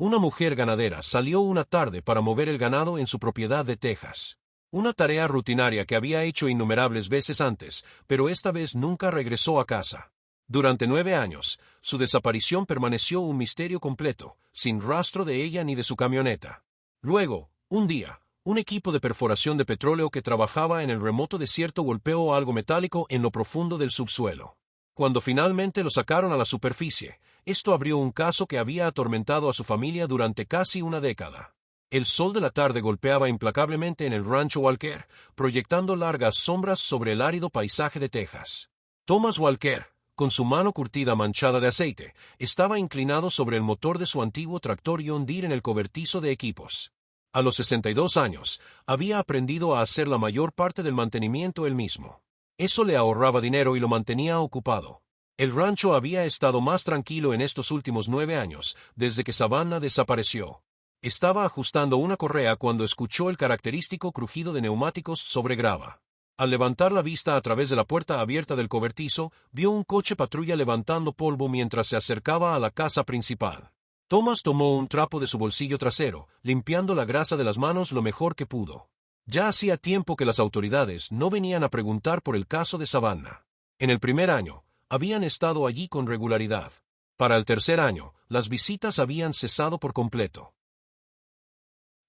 Una mujer ganadera salió una tarde para mover el ganado en su propiedad de Texas. Una tarea rutinaria que había hecho innumerables veces antes, pero esta vez nunca regresó a casa. Durante 9 años, su desaparición permaneció un misterio completo, sin rastro de ella ni de su camioneta. Luego, un día, un equipo de perforación de petróleo que trabajaba en el remoto desierto golpeó algo metálico en lo profundo del subsuelo. Cuando finalmente lo sacaron a la superficie, esto abrió un caso que había atormentado a su familia durante casi una década. El sol de la tarde golpeaba implacablemente en el rancho Walker, proyectando largas sombras sobre el árido paisaje de Texas. Thomas Walker, con su mano curtida manchada de aceite, estaba inclinado sobre el motor de su antiguo tractor John Deere en el cobertizo de equipos. A los 62 años, había aprendido a hacer la mayor parte del mantenimiento él mismo. Eso le ahorraba dinero y lo mantenía ocupado. El rancho había estado más tranquilo en estos últimos 9 años, desde que Savannah desapareció. Estaba ajustando una correa cuando escuchó el característico crujido de neumáticos sobre grava. Al levantar la vista a través de la puerta abierta del cobertizo, vio un coche patrulla levantando polvo mientras se acercaba a la casa principal. Thomas tomó un trapo de su bolsillo trasero, limpiando la grasa de las manos lo mejor que pudo. Ya hacía tiempo que las autoridades no venían a preguntar por el caso de Savannah. En el primer año, habían estado allí con regularidad. Para el tercer año, las visitas habían cesado por completo.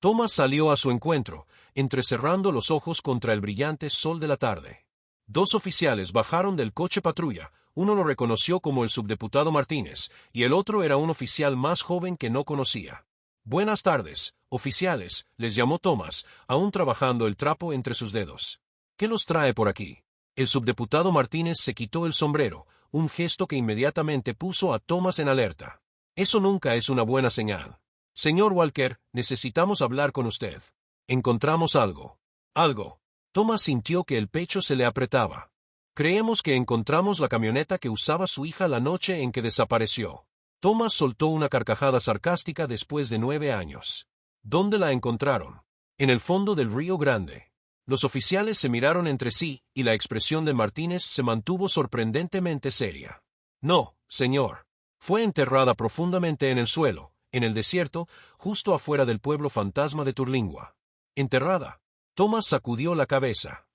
Thomas salió a su encuentro, entrecerrando los ojos contra el brillante sol de la tarde. 2 oficiales bajaron del coche patrulla, uno lo reconoció como el subdiputado Martínez, y el otro era un oficial más joven que no conocía. «Buenas tardes, oficiales», les llamó Thomas, aún trabajando el trapo entre sus dedos. «¿Qué los trae por aquí?» El subdiputado Martínez se quitó el sombrero, un gesto que inmediatamente puso a Thomas en alerta. «Eso nunca es una buena señal. Señor Walker, necesitamos hablar con usted. Encontramos algo». «¿Algo?» Thomas sintió que el pecho se le apretaba. «Creemos que encontramos la camioneta que usaba su hija la noche en que desapareció». Thomas soltó una carcajada sarcástica después de 9 años. ¿Dónde la encontraron? En el fondo del Río Grande. Los oficiales se miraron entre sí, y la expresión de Martínez se mantuvo sorprendentemente seria. «No, señor. Fue enterrada profundamente en el suelo, en el desierto, justo afuera del pueblo fantasma de Turlingua». «¿Enterrada?» Thomas sacudió la cabeza.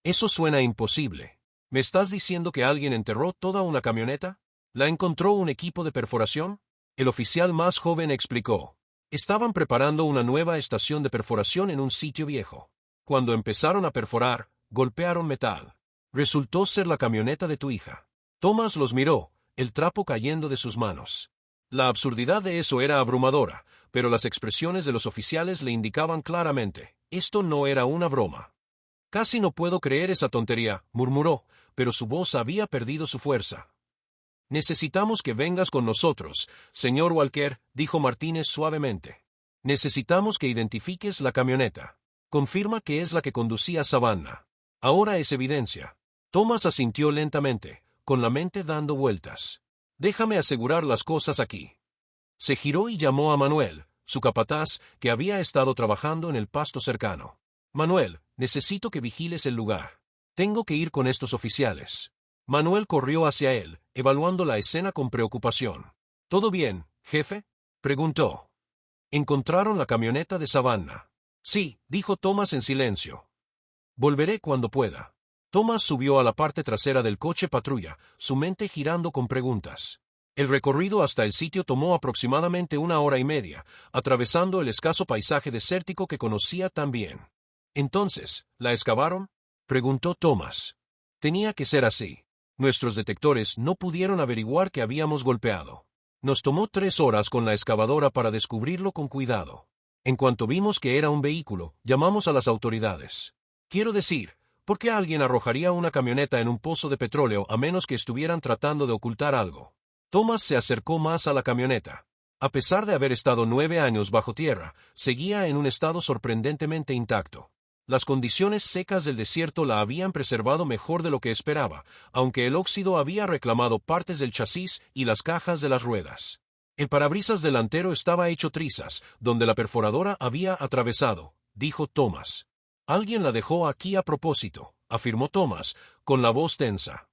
«Eso suena imposible. ¿Me estás diciendo que alguien enterró toda una camioneta? ¿La encontró un equipo de perforación?». El oficial más joven explicó. «Estaban preparando una nueva estación de perforación en un sitio viejo. Cuando empezaron a perforar, golpearon metal. Resultó ser la camioneta de tu hija». Thomas los miró, el trapo cayendo de sus manos. La absurdidad de eso era abrumadora, pero las expresiones de los oficiales le indicaban claramente, esto no era una broma. «Casi no puedo creer esa tontería», murmuró, pero su voz había perdido su fuerza. «Necesitamos que vengas con nosotros, señor Walker», dijo Martínez suavemente. «Necesitamos que identifiques la camioneta. Confirma que es la que conducía Savannah. Ahora es evidencia». Thomas asintió lentamente, con la mente dando vueltas. «Déjame asegurar las cosas aquí». Se giró y llamó a Manuel, su capataz, que había estado trabajando en el pasto cercano. «Manuel, necesito que vigiles el lugar. Tengo que ir con estos oficiales». Manuel corrió hacia él, evaluando la escena con preocupación. «¿Todo bien, jefe?», preguntó. «¿Encontraron la camioneta de Savannah?». «Sí», dijo Thomas en silencio. «Volveré cuando pueda». Thomas subió a la parte trasera del coche patrulla, su mente girando con preguntas. El recorrido hasta el sitio tomó aproximadamente 1 hora y media, atravesando el escaso paisaje desértico que conocía tan bien. «¿Entonces, la excavaron?», preguntó Thomas. «Tenía que ser así. Nuestros detectores no pudieron averiguar que habíamos golpeado. Nos tomó 3 horas con la excavadora para descubrirlo con cuidado. En cuanto vimos que era un vehículo, llamamos a las autoridades. Quiero decir, ¿por qué alguien arrojaría una camioneta en un pozo de petróleo a menos que estuvieran tratando de ocultar algo?». Thomas se acercó más a la camioneta. A pesar de haber estado 9 años bajo tierra, seguía en un estado sorprendentemente intacto. Las condiciones secas del desierto la habían preservado mejor de lo que esperaba, aunque el óxido había reclamado partes del chasis y las cajas de las ruedas. El parabrisas delantero estaba hecho trizas, donde la perforadora había atravesado, dijo Thomas. «Alguien la dejó aquí a propósito», afirmó Thomas, con la voz tensa.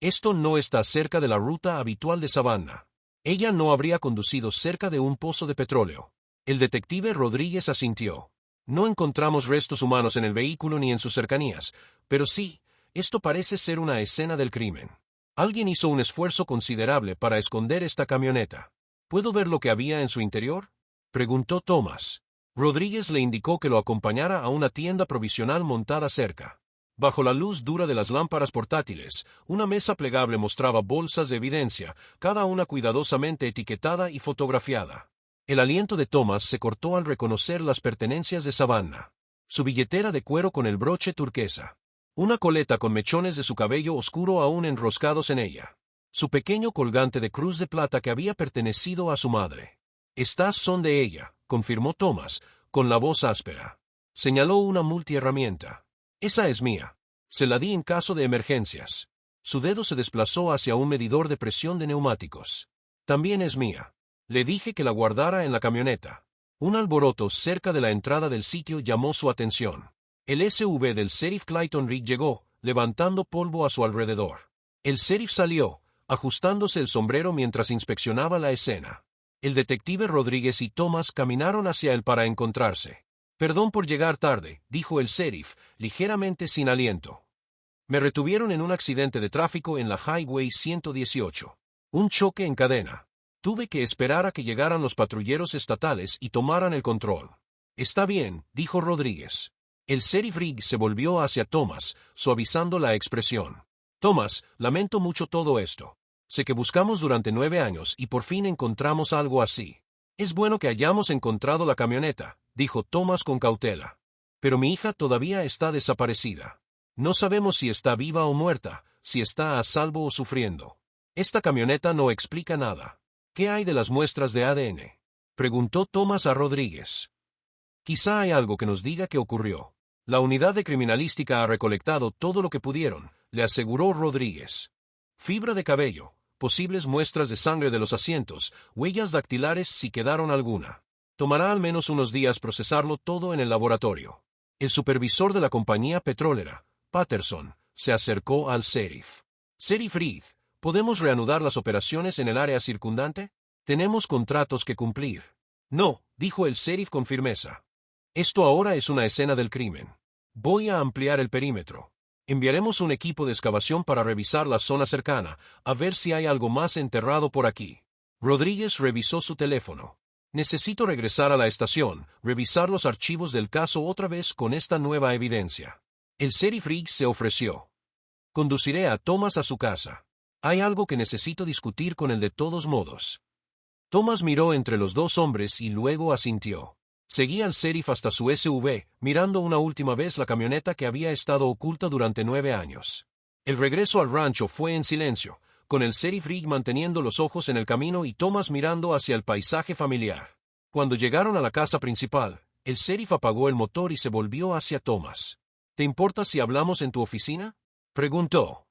«Esto no está cerca de la ruta habitual de Savannah». Ella no habría conducido cerca de un pozo de petróleo. El detective Rodríguez asintió. No encontramos restos humanos en el vehículo ni en sus cercanías, pero sí, esto parece ser una escena del crimen. Alguien hizo un esfuerzo considerable para esconder esta camioneta. ¿Puedo ver lo que había en su interior?, preguntó Thomas. Rodríguez le indicó que lo acompañara a una tienda provisional montada cerca. Bajo la luz dura de las lámparas portátiles, una mesa plegable mostraba bolsas de evidencia, cada una cuidadosamente etiquetada y fotografiada. El aliento de Thomas se cortó al reconocer las pertenencias de Savannah. Su billetera de cuero con el broche turquesa. Una coleta con mechones de su cabello oscuro aún enroscados en ella. Su pequeño colgante de cruz de plata que había pertenecido a su madre. Estas son de ella, confirmó Thomas, con la voz áspera. Señaló una multiherramienta. Esa es mía. Se la di en caso de emergencias. Su dedo se desplazó hacia un medidor de presión de neumáticos. También es mía. Le dije que la guardara en la camioneta. Un alboroto cerca de la entrada del sitio llamó su atención. El SUV del sheriff Clayton Rigg llegó, levantando polvo a su alrededor. El sheriff salió, ajustándose el sombrero mientras inspeccionaba la escena. El detective Rodríguez y Thomas caminaron hacia él para encontrarse. «Perdón por llegar tarde», dijo el sheriff, ligeramente sin aliento. «Me retuvieron en un accidente de tráfico en la Highway 118. Un choque en cadena. Tuve que esperar a que llegaran los patrulleros estatales y tomaran el control». «Está bien», dijo Rodríguez. El sheriff Rigg se volvió hacia Thomas, suavizando la expresión. «Thomas, lamento mucho todo esto. Sé que buscamos durante 9 años y por fin encontramos algo así. Es bueno que hayamos encontrado la camioneta», dijo Thomas con cautela. «Pero mi hija todavía está desaparecida. No sabemos si está viva o muerta, si está a salvo o sufriendo. Esta camioneta no explica nada». «¿Qué hay de las muestras de ADN?», preguntó Thomas a Rodríguez. «Quizá hay algo que nos diga qué ocurrió. La unidad de criminalística ha recolectado todo lo que pudieron», le aseguró Rodríguez. «Fibra de cabello, posibles muestras de sangre de los asientos, huellas dactilares si quedaron alguna. Tomará al menos unos días procesarlo todo en el laboratorio». El supervisor de la compañía petrolera, Patterson, se acercó al sheriff. «Sheriff Reed, ¿podemos reanudar las operaciones en el área circundante? Tenemos contratos que cumplir». «No», dijo el sheriff con firmeza. «Esto ahora es una escena del crimen. Voy a ampliar el perímetro. Enviaremos un equipo de excavación para revisar la zona cercana, a ver si hay algo más enterrado por aquí». Rodríguez revisó su teléfono. «Necesito regresar a la estación, revisar los archivos del caso otra vez con esta nueva evidencia». El sheriff Rigg se ofreció. «Conduciré a Thomas a su casa. Hay algo que necesito discutir con él de todos modos». Thomas miró entre los dos hombres y luego asintió. Seguía al sheriff hasta su SUV, mirando una última vez la camioneta que había estado oculta durante 9 años. El regreso al rancho fue en silencio, con el sheriff Rigg manteniendo los ojos en el camino y Thomas mirando hacia el paisaje familiar. Cuando llegaron a la casa principal, el sheriff apagó el motor y se volvió hacia Thomas. «¿Te importa si hablamos en tu oficina?», preguntó.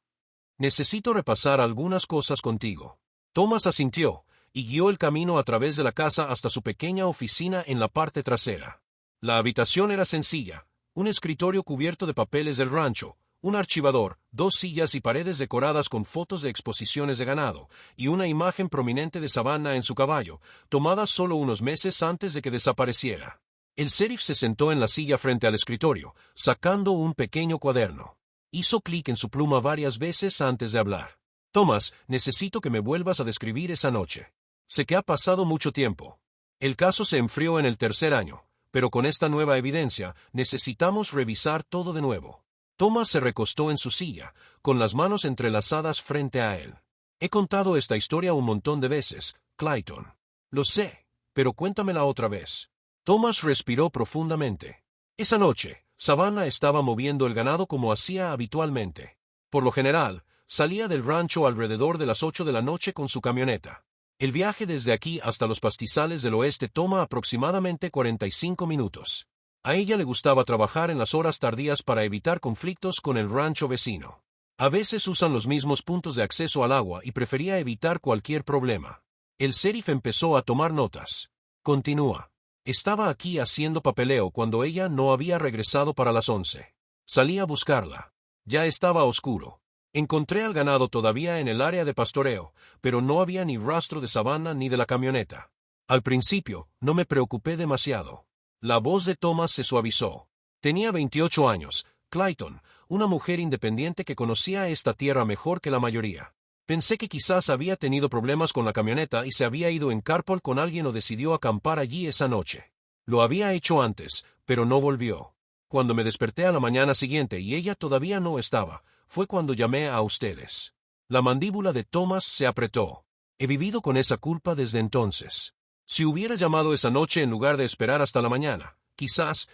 «Necesito repasar algunas cosas contigo». Thomas asintió, y guió el camino a través de la casa hasta su pequeña oficina en la parte trasera. La habitación era sencilla, un escritorio cubierto de papeles del rancho, un archivador, 2 sillas y paredes decoradas con fotos de exposiciones de ganado, y una imagen prominente de Savannah en su caballo, tomada solo unos meses antes de que desapareciera. El sheriff se sentó en la silla frente al escritorio, sacando un pequeño cuaderno. Hizo clic en su pluma varias veces antes de hablar. «Thomas, necesito que me vuelvas a describir esa noche. Sé que ha pasado mucho tiempo. El caso se enfrió en el 3er año, pero con esta nueva evidencia necesitamos revisar todo de nuevo». Thomas se recostó en su silla, con las manos entrelazadas frente a él. «He contado esta historia un montón de veces, Clayton. Lo sé, pero cuéntamela otra vez». Thomas respiró profundamente. Esa noche, Savannah estaba moviendo el ganado como hacía habitualmente. Por lo general, salía del rancho alrededor de las 8 de la noche con su camioneta. El viaje desde aquí hasta los pastizales del oeste toma aproximadamente 45 minutos. A ella le gustaba trabajar en las horas tardías para evitar conflictos con el rancho vecino. A veces usan los mismos puntos de acceso al agua y prefería evitar cualquier problema. El sheriff empezó a tomar notas. Continúa. Estaba aquí haciendo papeleo cuando ella no había regresado para las 11. Salí a buscarla. Ya estaba oscuro. Encontré al ganado todavía en el área de pastoreo, pero no había ni rastro de Savannah ni de la camioneta. Al principio, no me preocupé demasiado. La voz de Thomas se suavizó. Tenía 28 años, Clayton, una mujer independiente que conocía esta tierra mejor que la mayoría. Pensé que quizás había tenido problemas con la camioneta y se había ido en carpool con alguien o decidió acampar allí esa noche. Lo había hecho antes, pero no volvió. Cuando me desperté a la mañana siguiente y ella todavía no estaba, fue cuando llamé a ustedes. La mandíbula de Thomas se apretó. He vivido con esa culpa desde entonces. Si hubiera llamado esa noche en lugar de esperar hasta la mañana, quizás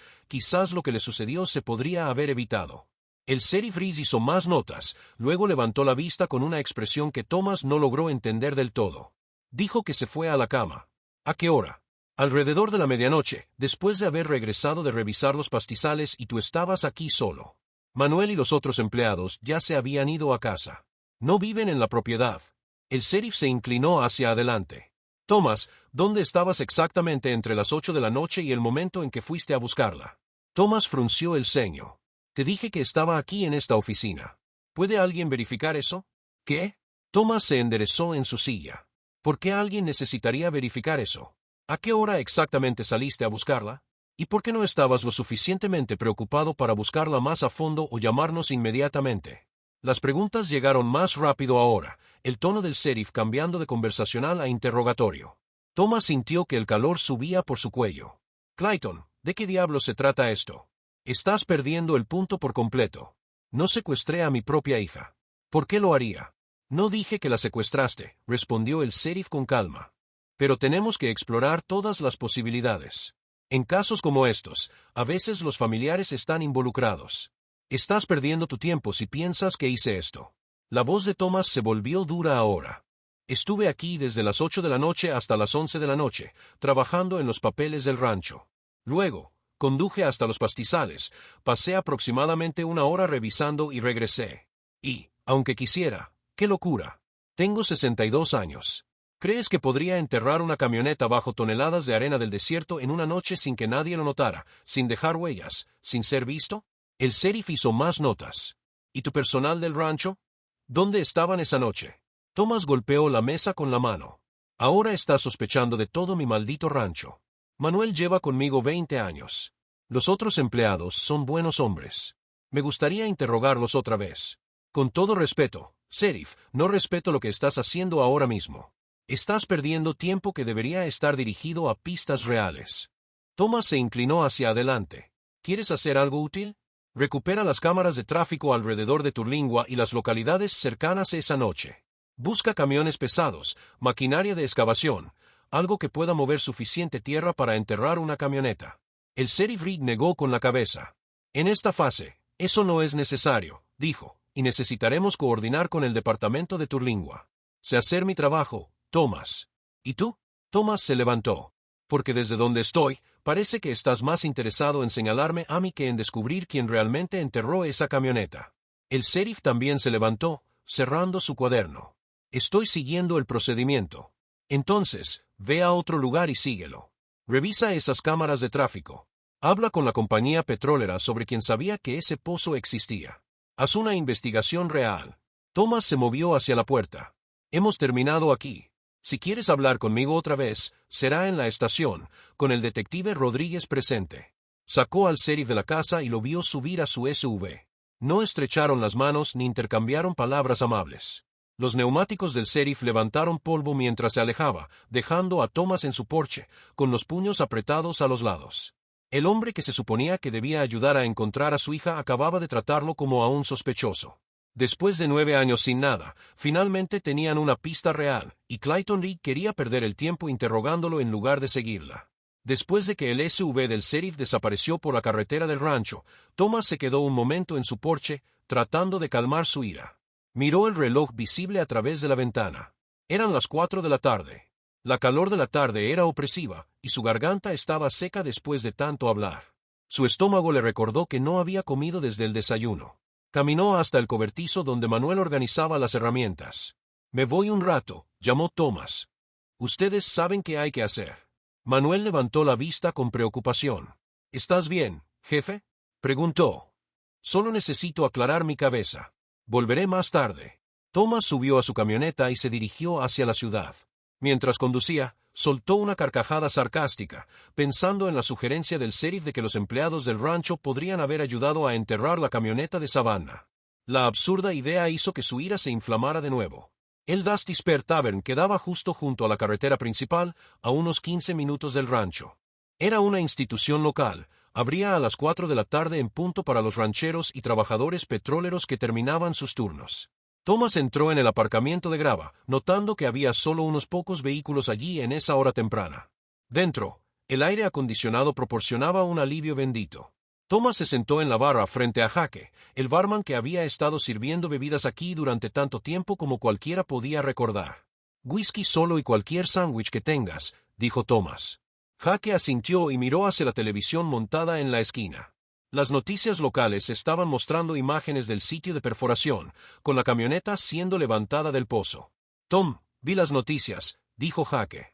lo que le sucedió se podría haber evitado. El sheriff Reese hizo más notas, luego levantó la vista con una expresión que Thomas no logró entender del todo. Dijo que se fue a la cama. ¿A qué hora? Alrededor de la medianoche, después de haber regresado de revisar los pastizales y tú estabas aquí solo. Manuel y los otros empleados ya se habían ido a casa. No viven en la propiedad. El sheriff se inclinó hacia adelante. Thomas, ¿dónde estabas exactamente entre las 8 de la noche y el momento en que fuiste a buscarla? Thomas frunció el ceño. Te dije que estaba aquí en esta oficina. ¿Puede alguien verificar eso? ¿Qué? Thomas se enderezó en su silla. ¿Por qué alguien necesitaría verificar eso? ¿A qué hora exactamente saliste a buscarla? ¿Y por qué no estabas lo suficientemente preocupado para buscarla más a fondo o llamarnos inmediatamente? Las preguntas llegaron más rápido ahora, el tono del sheriff cambiando de conversacional a interrogatorio. Thomas sintió que el calor subía por su cuello. Clayton, ¿de qué diablos se trata esto? Estás perdiendo el punto por completo. No secuestré a mi propia hija. ¿Por qué lo haría? No dije que la secuestraste, respondió el sheriff con calma. Pero tenemos que explorar todas las posibilidades. En casos como estos, a veces los familiares están involucrados. Estás perdiendo tu tiempo si piensas que hice esto. La voz de Thomas se volvió dura ahora. Estuve aquí desde las 8 de la noche hasta las 11 de la noche, trabajando en los papeles del rancho. Luego, conduje hasta los pastizales, pasé aproximadamente 1 hora revisando y regresé. Y, aunque quisiera, ¡qué locura! Tengo 62 años. ¿Crees que podría enterrar una camioneta bajo toneladas de arena del desierto en una noche sin que nadie lo notara, sin dejar huellas, sin ser visto? El sheriff hizo más notas. ¿Y tu personal del rancho? ¿Dónde estaban esa noche? Thomas golpeó la mesa con la mano. Ahora estás sospechando de todo mi maldito rancho. Manuel lleva conmigo 20 años. Los otros empleados son buenos hombres. Me gustaría interrogarlos otra vez. Con todo respeto, sheriff, no respeto lo que estás haciendo ahora mismo. Estás perdiendo tiempo que debería estar dirigido a pistas reales. Thomas se inclinó hacia adelante. ¿Quieres hacer algo útil? Recupera las cámaras de tráfico alrededor de Turlingua y las localidades cercanas esa noche. Busca camiones pesados, maquinaria de excavación, algo que pueda mover suficiente tierra para enterrar una camioneta. El sheriff Reed negó con la cabeza. En esta fase, eso no es necesario, dijo, y necesitaremos coordinar con el departamento de Turlingua. Sé hacer mi trabajo, Thomas. ¿Y tú? Thomas se levantó. Porque desde donde estoy, parece que estás más interesado en señalarme a mí que en descubrir quién realmente enterró esa camioneta. El sheriff también se levantó, cerrando su cuaderno. Estoy siguiendo el procedimiento. Entonces, ve a otro lugar y síguelo. Revisa esas cámaras de tráfico. Habla con la compañía petrolera sobre quien sabía que ese pozo existía. Haz una investigación real. Thomas se movió hacia la puerta. Hemos terminado aquí. Si quieres hablar conmigo otra vez, será en la estación, con el detective Rodríguez presente. Sacó al sheriff de la casa y lo vio subir a su SUV. No estrecharon las manos ni intercambiaron palabras amables. Los neumáticos del sheriff levantaron polvo mientras se alejaba, dejando a Thomas en su porche, con los puños apretados a los lados. El hombre que se suponía que debía ayudar a encontrar a su hija acababa de tratarlo como a un sospechoso. Después de 9 años sin nada, finalmente tenían una pista real, y Clayton Reed quería perder el tiempo interrogándolo en lugar de seguirla. Después de que el SUV del sheriff desapareció por la carretera del rancho, Thomas se quedó un momento en su porche, tratando de calmar su ira. Miró el reloj visible a través de la ventana. Eran las 4 de la tarde. La calor de la tarde era opresiva, y su garganta estaba seca después de tanto hablar. Su estómago le recordó que no había comido desde el desayuno. Caminó hasta el cobertizo donde Manuel organizaba las herramientas. Me voy un rato, llamó Thomas. Ustedes saben qué hay que hacer. Manuel levantó la vista con preocupación. ¿Estás bien, jefe? Preguntó. Solo necesito aclarar mi cabeza. Volveré más tarde. Thomas subió a su camioneta y se dirigió hacia la ciudad. Mientras conducía, soltó una carcajada sarcástica, pensando en la sugerencia del sheriff de que los empleados del rancho podrían haber ayudado a enterrar la camioneta de Savannah. La absurda idea hizo que su ira se inflamara de nuevo. El Dusty Spare Tavern quedaba justo junto a la carretera principal, a unos 15 minutos del rancho. Era una institución local, abría a las 4 de la tarde en punto para los rancheros y trabajadores petroleros que terminaban sus turnos. Thomas entró en el aparcamiento de grava, notando que había solo unos pocos vehículos allí en esa hora temprana. Dentro, el aire acondicionado proporcionaba un alivio bendito. Thomas se sentó en la barra frente a Jake, el barman que había estado sirviendo bebidas aquí durante tanto tiempo como cualquiera podía recordar. «Whisky solo y cualquier sándwich que tengas», dijo Thomas. Jake asintió y miró hacia la televisión montada en la esquina. Las noticias locales estaban mostrando imágenes del sitio de perforación, con la camioneta siendo levantada del pozo. «Tom, vi las noticias», dijo Jake.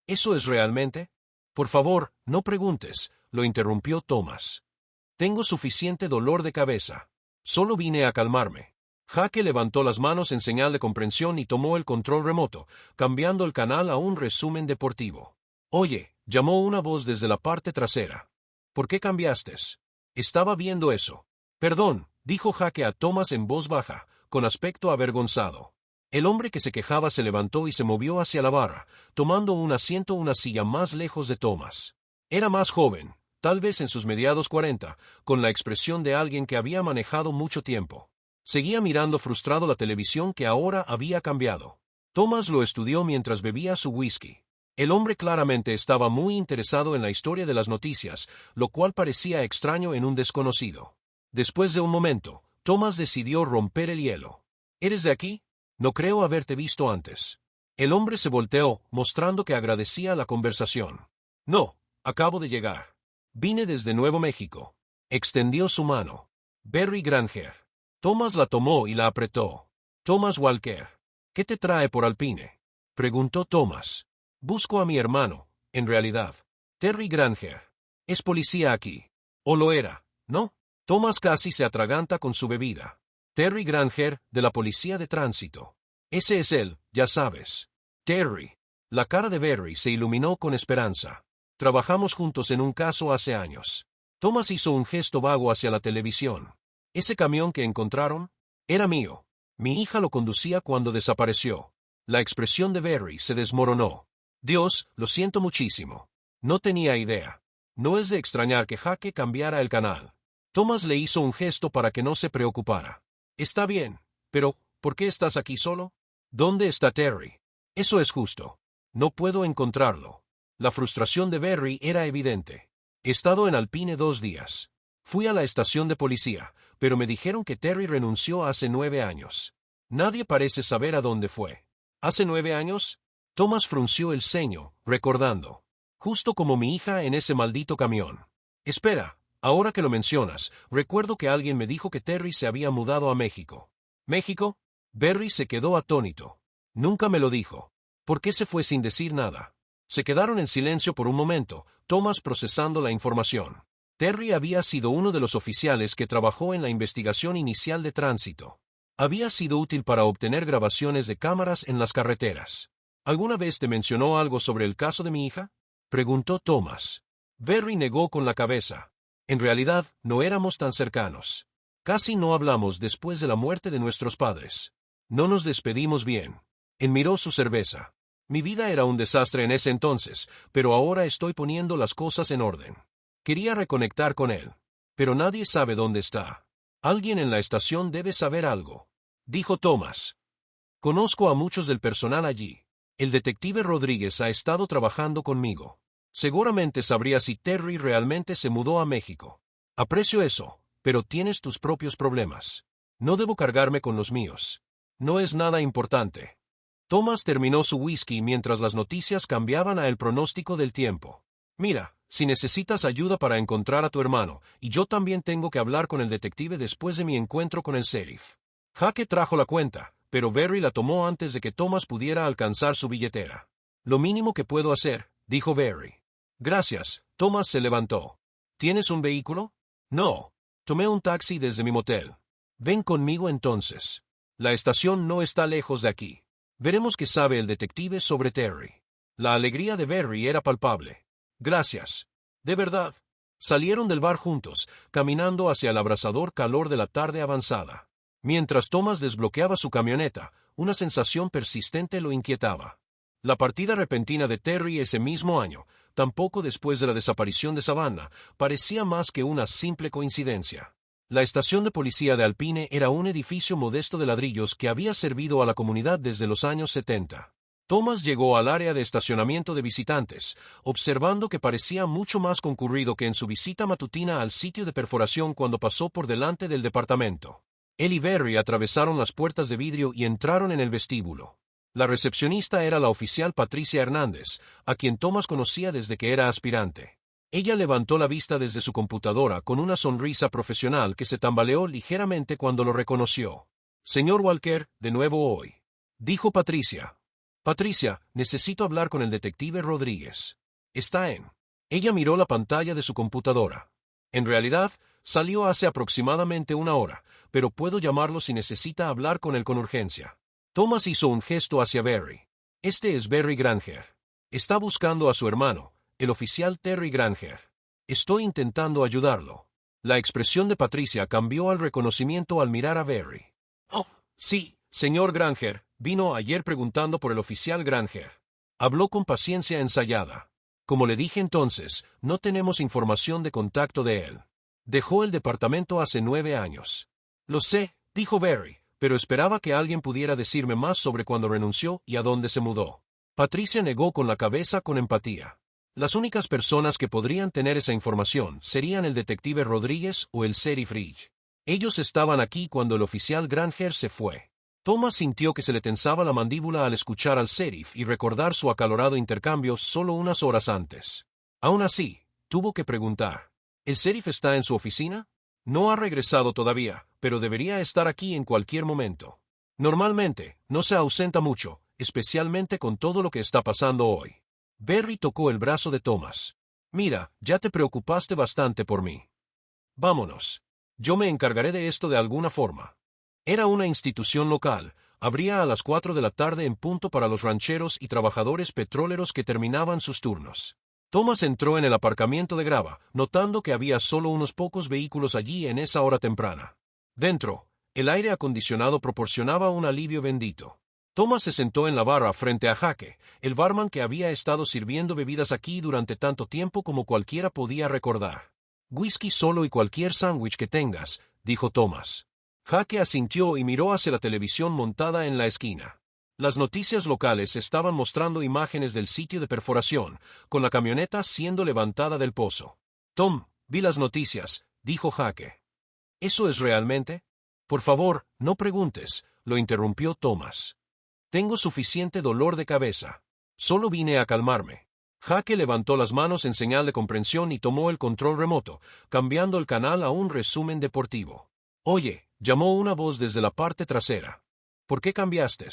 «¿Eso es realmente?» «Por favor, no preguntes», lo interrumpió Thomas. «Tengo suficiente dolor de cabeza. Solo vine a calmarme». Jake levantó las manos en señal de comprensión y tomó el control remoto, cambiando el canal a un resumen deportivo. «Oye», llamó una voz desde la parte trasera. «¿Por qué cambiaste?» «Estaba viendo eso». «Perdón», dijo Jake a Thomas en voz baja, con aspecto avergonzado. El hombre que se quejaba se levantó y se movió hacia la barra, tomando un asiento en una silla más lejos de Thomas. Era más joven, tal vez en sus mediados 40, con la expresión de alguien que había manejado mucho tiempo. Seguía mirando frustrado la televisión que ahora había cambiado. Thomas lo estudió mientras bebía su whisky. El hombre claramente estaba muy interesado en la historia de las noticias, lo cual parecía extraño en un desconocido. Después de un momento, Thomas decidió romper el hielo. «¿Eres de aquí? No creo haberte visto antes». El hombre se volteó, mostrando que agradecía la conversación. «No, acabo de llegar. Vine desde Nuevo México». Extendió su mano. «Barry Granger». Thomas la tomó y la apretó. «Thomas Walker. ¿Qué te trae por Alpine?», preguntó Thomas. «Busco a mi hermano, en realidad. Terry Granger. Es policía aquí. O lo era, ¿no?» Thomas casi se atraganta con su bebida. «Terry Granger, de la policía de tránsito. Ese es él, ya sabes. Terry». La cara de Barry se iluminó con esperanza. «Trabajamos juntos en un caso hace años». Thomas hizo un gesto vago hacia la televisión. «¿Ese camión que encontraron? Era mío. Mi hija lo conducía cuando desapareció». La expresión de Barry se desmoronó. «Dios, lo siento muchísimo. No tenía idea». No es de extrañar que Jake cambiara el canal. Thomas le hizo un gesto para que no se preocupara. «Está bien, pero, ¿por qué estás aquí solo? ¿Dónde está Terry?» «Eso es justo. No puedo encontrarlo». La frustración de Barry era evidente. «He estado en Alpine 2 días. Fui a la estación de policía, pero me dijeron que Terry renunció hace 9 años. Nadie parece saber a dónde fue». «¿Hace 9 años?» Thomas frunció el ceño, recordando. «Justo como mi hija en ese maldito camión». «Espera, ahora que lo mencionas, recuerdo que alguien me dijo que Terry se había mudado a México». «¿México?» Barry se quedó atónito. «Nunca me lo dijo». «¿Por qué se fue sin decir nada?» Se quedaron en silencio por un momento, Thomas procesando la información. Terry había sido uno de los oficiales que trabajó en la investigación inicial de tránsito. Había sido útil para obtener grabaciones de cámaras en las carreteras. «¿Alguna vez te mencionó algo sobre el caso de mi hija?», preguntó Thomas. Barry negó con la cabeza. «En realidad, no éramos tan cercanos. Casi no hablamos después de la muerte de nuestros padres. No nos despedimos bien». Enmiró su cerveza. «Mi vida era un desastre en ese entonces, pero ahora estoy poniendo las cosas en orden. Quería reconectar con él. Pero nadie sabe dónde está. Alguien en la estación debe saber algo», dijo Thomas. «Conozco a muchos del personal allí. El detective Rodríguez ha estado trabajando conmigo. Seguramente sabría si Terry realmente se mudó a México. Aprecio eso, pero tienes tus propios problemas. No debo cargarme con los míos. No es nada importante». Thomas terminó su whisky mientras las noticias cambiaban a el pronóstico del tiempo. «Mira, si necesitas ayuda para encontrar a tu hermano, y yo también tengo que hablar con el detective después de mi encuentro con el sheriff». Jake trajo la cuenta, pero Barry la tomó antes de que Thomas pudiera alcanzar su billetera. «Lo mínimo que puedo hacer», dijo Barry. «Gracias». Thomas se levantó. «¿Tienes un vehículo?» «No. Tomé un taxi desde mi motel». Ven conmigo entonces. La estación no está lejos de aquí. Veremos qué sabe el detective sobre Terry. La alegría de Barry era palpable. Gracias. De verdad. Salieron del bar juntos, caminando hacia el abrasador calor de la tarde avanzada. Mientras Thomas desbloqueaba su camioneta, una sensación persistente lo inquietaba. La partida repentina de Terry ese mismo año, tan poco después de la desaparición de Savannah, parecía más que una simple coincidencia. La estación de policía de Alpine era un edificio modesto de ladrillos que había servido a la comunidad desde los años 70. Thomas llegó al área de estacionamiento de visitantes, observando que parecía mucho más concurrido que en su visita matutina al sitio de perforación cuando pasó por delante del departamento. Él y Barry atravesaron las puertas de vidrio y entraron en el vestíbulo. La recepcionista era la oficial Patricia Hernández, a quien Thomas conocía desde que era aspirante. Ella levantó la vista desde su computadora con una sonrisa profesional que se tambaleó ligeramente cuando lo reconoció. «Señor Walker, de nuevo hoy», dijo Patricia. «Patricia, necesito hablar con el detective Rodríguez. ¿Está en?» Ella miró la pantalla de su computadora. «En realidad, salió hace aproximadamente una hora, pero puedo llamarlo si necesita hablar con él con urgencia». Thomas hizo un gesto hacia Barry. «Este es Barry Granger. Está buscando a su hermano, el oficial Terry Granger. Estoy intentando ayudarlo». La expresión de Patricia cambió al reconocimiento al mirar a Barry. «Oh, sí, señor Granger, vino ayer preguntando por el oficial Granger». Habló con paciencia ensayada. «Como le dije entonces, no tenemos información de contacto de él. Dejó el departamento hace 9 años». «Lo sé», dijo Barry, «pero esperaba que alguien pudiera decirme más sobre cuándo renunció y a dónde se mudó». Patricia negó con la cabeza con empatía. Las únicas personas que podrían tener esa información serían el detective Rodríguez o el sheriff Ridge. Ellos estaban aquí cuando el oficial Granger se fue. Thomas sintió que se le tensaba la mandíbula al escuchar al sheriff y recordar su acalorado intercambio solo unas horas antes. Aún así, tuvo que preguntar. ¿El sheriff está en su oficina? No ha regresado todavía, pero debería estar aquí en cualquier momento. Normalmente, no se ausenta mucho, especialmente con todo lo que está pasando hoy. Barry tocó el brazo de Thomas. «Mira, ya te preocupaste bastante por mí. Vámonos. Yo me encargaré de esto de alguna forma». Era una institución local, abría a las 4 de la tarde en punto para los rancheros y trabajadores petroleros que terminaban sus turnos. Thomas entró en el aparcamiento de grava, notando que había solo unos pocos vehículos allí en esa hora temprana. Dentro, el aire acondicionado proporcionaba un alivio bendito. Thomas se sentó en la barra frente a Jaque, el barman que había estado sirviendo bebidas aquí durante tanto tiempo como cualquiera podía recordar. «Whisky solo y cualquier sándwich que tengas», dijo Thomas. Jaque asintió y miró hacia la televisión montada en la esquina. Las noticias locales estaban mostrando imágenes del sitio de perforación, con la camioneta siendo levantada del pozo. «Tom, vi las noticias», dijo Jaque. «¿Eso es realmente?» «Por favor, no preguntes», lo interrumpió Thomas. «Tengo suficiente dolor de cabeza. Solo vine a calmarme». Jaque levantó las manos en señal de comprensión y tomó el control remoto, cambiando el canal a un resumen deportivo. «Oye», llamó una voz desde la parte trasera. «¿Por qué cambiaste?»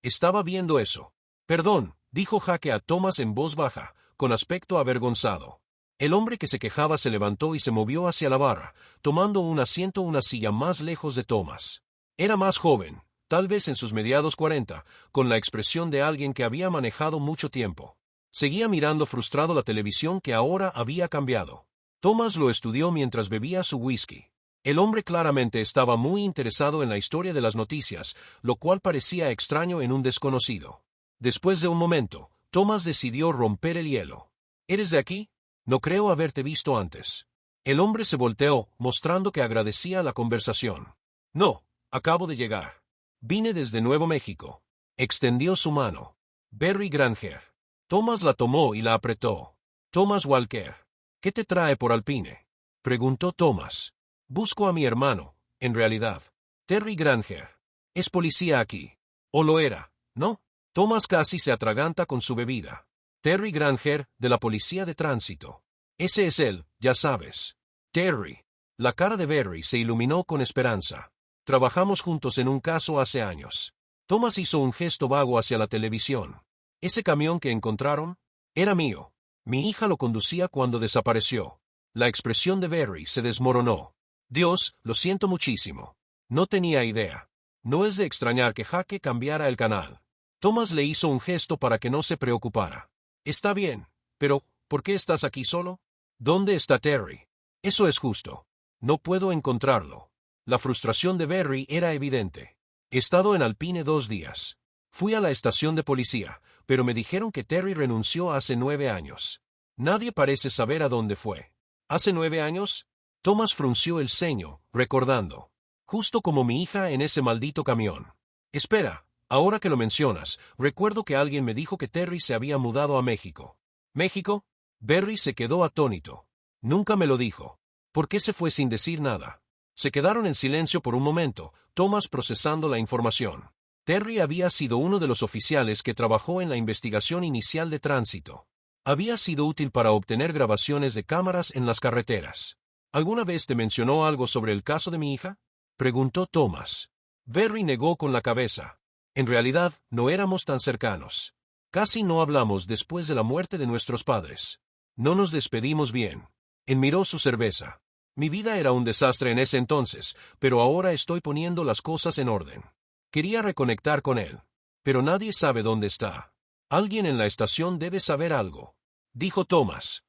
«Estaba viendo eso». «Perdón», dijo Jaque a Thomas en voz baja, con aspecto avergonzado. El hombre que se quejaba se levantó y se movió hacia la barra, tomando un asiento una silla más lejos de Thomas. Era más joven, tal vez en sus mediados 40, con la expresión de alguien que había manejado mucho tiempo. Seguía mirando frustrado la televisión que ahora había cambiado. Thomas lo estudió mientras bebía su whisky. El hombre claramente estaba muy interesado en la historia de las noticias, lo cual parecía extraño en un desconocido. Después de un momento, Thomas decidió romper el hielo. «¿Eres de aquí? No creo haberte visto antes». El hombre se volteó, mostrando que agradecía la conversación. «No, acabo de llegar. Vine desde Nuevo México». Extendió su mano. «Barry Granger». Thomas la tomó y la apretó. «Thomas Walker. ¿Qué te trae por Alpine?», preguntó Thomas. «Busco a mi hermano, en realidad. Terry Granger. Es policía aquí. O lo era, ¿no?». Thomas casi se atraganta con su bebida. «Terry Granger, de la policía de tránsito. Ese es él, ya sabes». «Terry». La cara de Barry se iluminó con esperanza. «Trabajamos juntos en un caso hace años». Thomas hizo un gesto vago hacia la televisión. «¿Ese camión que encontraron? Era mío. Mi hija lo conducía cuando desapareció». La expresión de Barry se desmoronó. «Dios, lo siento muchísimo». No tenía idea. No es de extrañar que Jake cambiara el canal. Thomas le hizo un gesto para que no se preocupara. Está bien, pero ¿por qué estás aquí solo? ¿Dónde está Terry? Eso es justo. No puedo encontrarlo. La frustración de Barry era evidente. He estado en Alpine 2 días. Fui a la estación de policía, pero me dijeron que Terry renunció hace 9 años. Nadie parece saber a dónde fue. ¿Hace 9 años? Thomas frunció el ceño, recordando. Justo como mi hija en ese maldito camión. Espera, ahora que lo mencionas, recuerdo que alguien me dijo que Terry se había mudado a México. ¿México? Barry se quedó atónito. Nunca me lo dijo. ¿Por qué se fue sin decir nada? Se quedaron en silencio por un momento, Thomas procesando la información. Terry había sido uno de los oficiales que trabajó en la investigación inicial de tránsito. Había sido útil para obtener grabaciones de cámaras en las carreteras. ¿Alguna vez te mencionó algo sobre el caso de mi hija? Preguntó Thomas. Barry negó con la cabeza. En realidad, no éramos tan cercanos. Casi no hablamos después de la muerte de nuestros padres. No nos despedimos bien. Enmiró su cerveza. Mi vida era un desastre en ese entonces, pero ahora estoy poniendo las cosas en orden. Quería reconectar con él. Pero nadie sabe dónde está. Alguien en la estación debe saber algo. Dijo Thomas.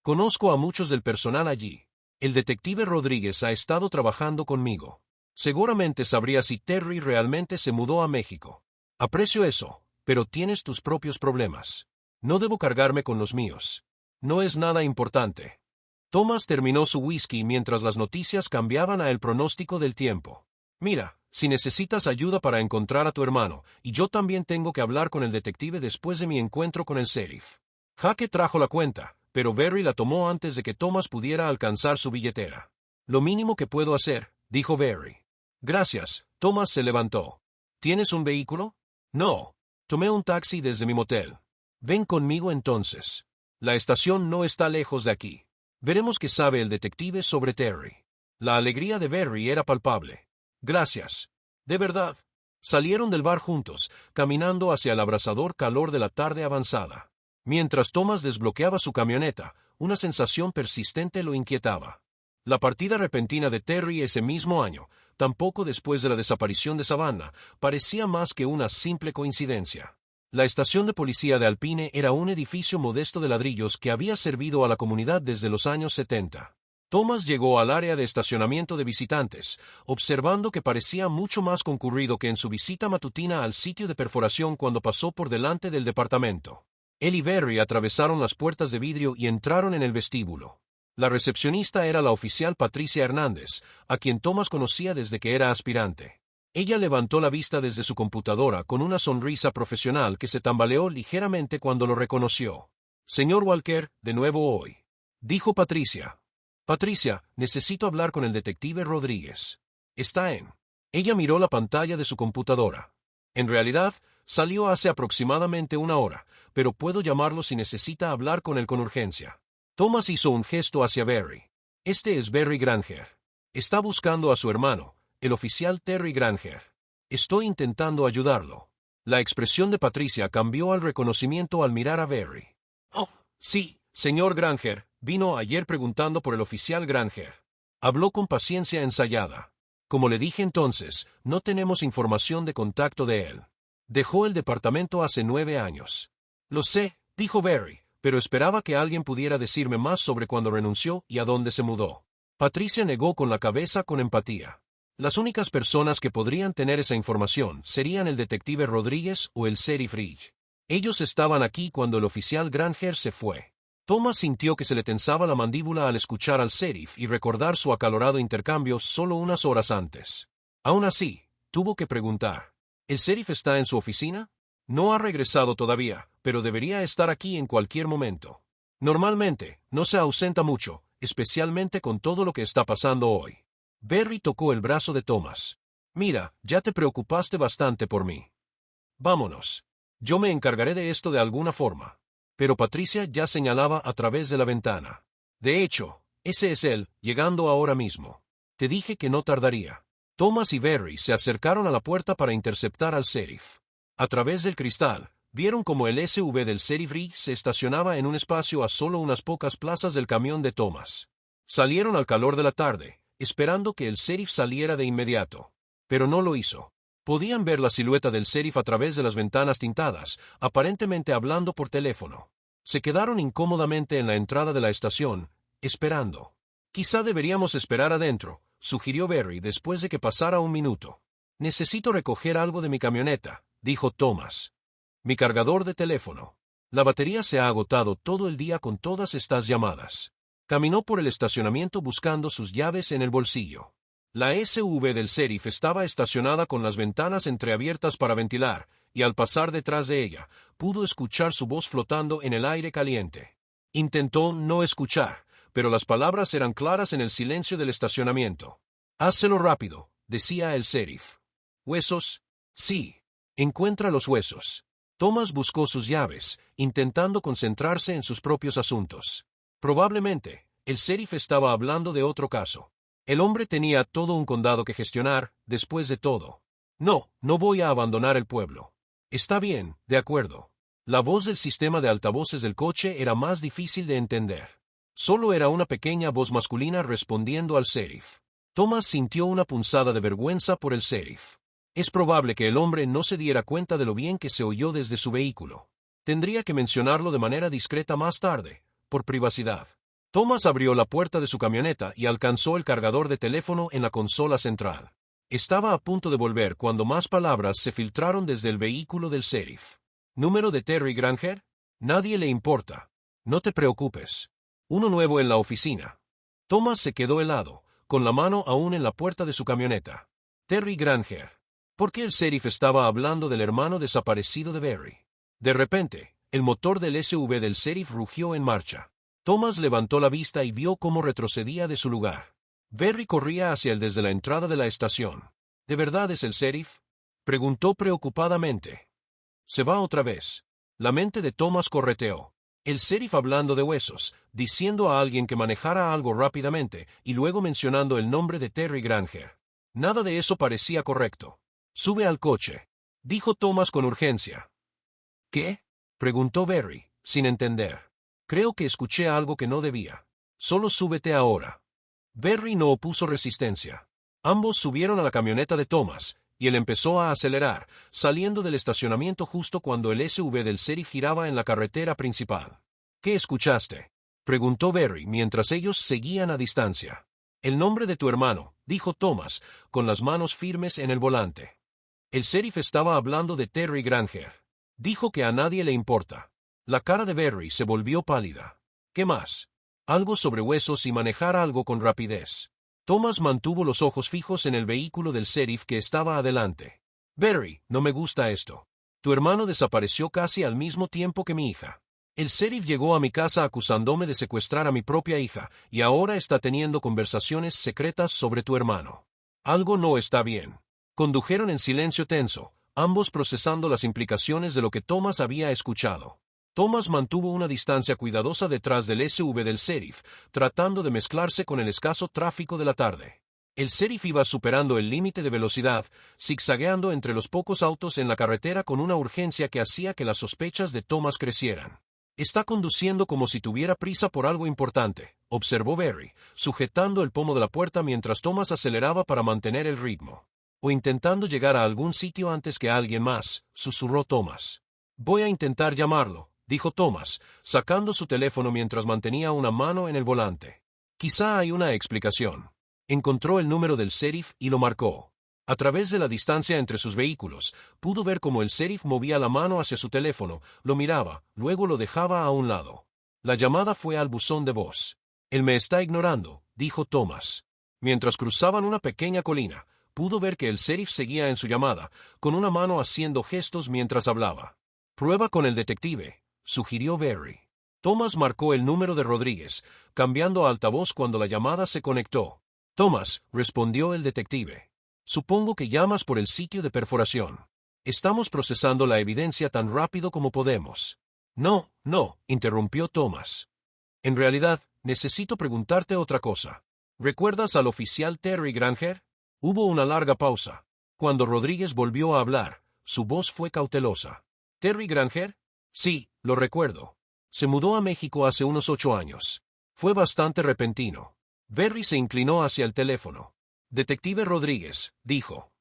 Conozco a muchos del personal allí. El detective Rodríguez ha estado trabajando conmigo. Seguramente sabría si Terry realmente se mudó a México. Aprecio eso, pero tienes tus propios problemas. No debo cargarme con los míos. No es nada importante. Thomas terminó su whisky mientras las noticias cambiaban a el pronóstico del tiempo. Mira, si necesitas ayuda para encontrar a tu hermano, y yo también tengo que hablar con el detective después de mi encuentro con el sheriff. Jake trajo la cuenta, pero Barry la tomó antes de que Thomas pudiera alcanzar su billetera. Lo mínimo que puedo hacer, dijo Barry. Gracias, Thomas se levantó. ¿Tienes un vehículo? No. Tomé un taxi desde mi motel. Ven conmigo entonces. La estación no está lejos de aquí. Veremos qué sabe el detective sobre Terry. La alegría de Barry era palpable. Gracias. De verdad. Salieron del bar juntos, caminando hacia el abrasador calor de la tarde avanzada. Mientras Thomas desbloqueaba su camioneta, una sensación persistente lo inquietaba. La partida repentina de Terry ese mismo año, tampoco después de la desaparición de Savannah, parecía más que una simple coincidencia. La estación de policía de Alpine era un edificio modesto de ladrillos que había servido a la comunidad desde los años 70. Thomas llegó al área de estacionamiento de visitantes, observando que parecía mucho más concurrido que en su visita matutina al sitio de perforación cuando pasó por delante del departamento. Él y Barry atravesaron las puertas de vidrio y entraron en el vestíbulo. La recepcionista era la oficial Patricia Hernández, a quien Thomas conocía desde que era aspirante. Ella levantó la vista desde su computadora con una sonrisa profesional que se tambaleó ligeramente cuando lo reconoció. Señor Walker, de nuevo hoy. Dijo Patricia. Patricia, necesito hablar con el detective Rodríguez. Está en. Ella miró la pantalla de su computadora. En realidad, salió hace aproximadamente 1 hora, pero puedo llamarlo si necesita hablar con él con urgencia. Thomas hizo un gesto hacia Barry. Este es Barry Granger. Está buscando a su hermano, el oficial Terry Granger. Estoy intentando ayudarlo. La expresión de Patricia cambió al reconocimiento al mirar a Barry. Oh, sí, señor Granger, vino ayer preguntando por el oficial Granger. Habló con paciencia ensayada. Como le dije entonces, no tenemos información de contacto de él. Dejó el departamento hace 9 años. Lo sé, dijo Barry, pero esperaba que alguien pudiera decirme más sobre cuándo renunció y a dónde se mudó. Patricia negó con la cabeza con empatía. Las únicas personas que podrían tener esa información serían el detective Rodríguez o el sheriff Ridge. Ellos estaban aquí cuando el oficial Granger se fue. Thomas sintió que se le tensaba la mandíbula al escuchar al sheriff y recordar su acalorado intercambio solo unas horas antes. Aún así, tuvo que preguntar. ¿El sheriff está en su oficina? No ha regresado todavía, pero debería estar aquí en cualquier momento. Normalmente, no se ausenta mucho, especialmente con todo lo que está pasando hoy. Barry tocó el brazo de Thomas. Mira, ya te preocupaste bastante por mí. Vámonos. Yo me encargaré de esto de alguna forma. Pero Patricia ya señalaba a través de la ventana. De hecho, ese es él, llegando ahora mismo. Te dije que no tardaría. Thomas y Barry se acercaron a la puerta para interceptar al sheriff. A través del cristal, vieron como el SUV del sheriff Ridge se estacionaba en un espacio a solo unas pocas plazas del camión de Thomas. Salieron al calor de la tarde, esperando que el sheriff saliera de inmediato. pero no lo hizo. Podían ver la silueta del sheriff a través de las ventanas tintadas, aparentemente hablando por teléfono. Se quedaron incómodamente en la entrada de la estación, esperando. Quizá deberíamos esperar adentro, sugirió Barry después de que pasara un minuto. Necesito recoger algo de mi camioneta, dijo Thomas. Mi cargador de teléfono. La batería se ha agotado todo el día con todas estas llamadas. Caminó por el estacionamiento buscando sus llaves en el bolsillo. La SUV del sheriff estaba estacionada con las ventanas entreabiertas para ventilar, y al pasar detrás de ella, pudo escuchar su voz flotando en el aire caliente. Intentó no escuchar, pero las palabras eran claras en el silencio del estacionamiento. «Hácelo rápido», decía el sheriff. «¿Huesos?» «Sí. Encuentra los huesos». Thomas buscó sus llaves, intentando concentrarse en sus propios asuntos. Probablemente, el sheriff estaba hablando de otro caso. El hombre tenía todo un condado que gestionar, después de todo. «No, no voy a abandonar el pueblo». «Está bien, de acuerdo». La voz del sistema de altavoces del coche era más difícil de entender. Solo era una pequeña voz masculina respondiendo al sheriff. Thomas sintió una punzada de vergüenza por el sheriff. Es probable que el hombre no se diera cuenta de lo bien que se oyó desde su vehículo. Tendría que mencionarlo de manera discreta más tarde, por privacidad. Thomas abrió la puerta de su camioneta y alcanzó el cargador de teléfono en la consola central. Estaba a punto de volver cuando más palabras se filtraron desde el vehículo del sheriff. ¿Número de Terry Granger? Nadie le importa. No te preocupes. Uno nuevo en la oficina. Thomas se quedó helado, con la mano aún en la puerta de su camioneta. Terry Granger. ¿Por qué el sheriff estaba hablando del hermano desaparecido de Barry? De repente, el motor del SUV del sheriff rugió en marcha. Thomas levantó la vista y vio cómo retrocedía de su lugar. Barry corría hacia él desde la entrada de la estación. ¿De verdad es el sheriff?, preguntó preocupadamente. Se va otra vez. La mente de Thomas correteó. El sheriff hablando de huesos, diciendo a alguien que manejara algo rápidamente y luego mencionando el nombre de Terry Granger. Nada de eso parecía correcto. «Sube al coche», dijo Thomas con urgencia. «¿Qué?», preguntó Barry, sin entender. «Creo que escuché algo que no debía. Solo súbete ahora». Barry no opuso resistencia. Ambos subieron a la camioneta de Thomas, y él empezó a acelerar, saliendo del estacionamiento justo cuando el SUV del sheriff giraba en la carretera principal. «¿Qué escuchaste?», preguntó Barry mientras ellos seguían a distancia. «El nombre de tu hermano», dijo Thomas, con las manos firmes en el volante. El sheriff estaba hablando de Terry Granger. Dijo que a nadie le importa. La cara de Barry se volvió pálida. «¿Qué más?». «Algo sobre huesos y manejar algo con rapidez». Thomas mantuvo los ojos fijos en el vehículo del sheriff que estaba adelante. «Barry, no me gusta esto. Tu hermano desapareció casi al mismo tiempo que mi hija. El sheriff llegó a mi casa acusándome de secuestrar a mi propia hija, y ahora está teniendo conversaciones secretas sobre tu hermano. Algo no está bien». Condujeron en silencio tenso, ambos procesando las implicaciones de lo que Thomas había escuchado. Thomas mantuvo una distancia cuidadosa detrás del SUV del sheriff, tratando de mezclarse con el escaso tráfico de la tarde. El sheriff iba superando el límite de velocidad, zigzagueando entre los pocos autos en la carretera con una urgencia que hacía que las sospechas de Thomas crecieran. «Está conduciendo como si tuviera prisa por algo importante», observó Barry, sujetando el pomo de la puerta mientras Thomas aceleraba para mantener el ritmo. «O intentando llegar a algún sitio antes que alguien más», susurró Thomas. «Voy a intentar llamarlo», dijo Thomas, sacando su teléfono mientras mantenía una mano en el volante. «Quizá hay una explicación». Encontró el número del sheriff y lo marcó. A través de la distancia entre sus vehículos, pudo ver cómo el sheriff movía la mano hacia su teléfono, lo miraba, luego lo dejaba a un lado. La llamada fue al buzón de voz. «Él me está ignorando», dijo Thomas. Mientras cruzaban una pequeña colina, pudo ver que el sheriff seguía en su llamada, con una mano haciendo gestos mientras hablaba. «Prueba con el detective», sugirió Barry. Thomas marcó el número de Rodríguez, cambiando a altavoz cuando la llamada se conectó. «Thomas», respondió el detective. «Supongo que llamas por el sitio de perforación. Estamos procesando la evidencia tan rápido como podemos». «No, no», interrumpió Thomas. «En realidad, necesito preguntarte otra cosa. ¿Recuerdas al oficial Terry Granger?». Hubo una larga pausa. Cuando Rodríguez volvió a hablar, su voz fue cautelosa. «¿Terry Granger?» «Sí, lo recuerdo. Se mudó a México hace unos 8 años. Fue bastante repentino». Barry se inclinó hacia el teléfono. «Detective Rodríguez», dijo.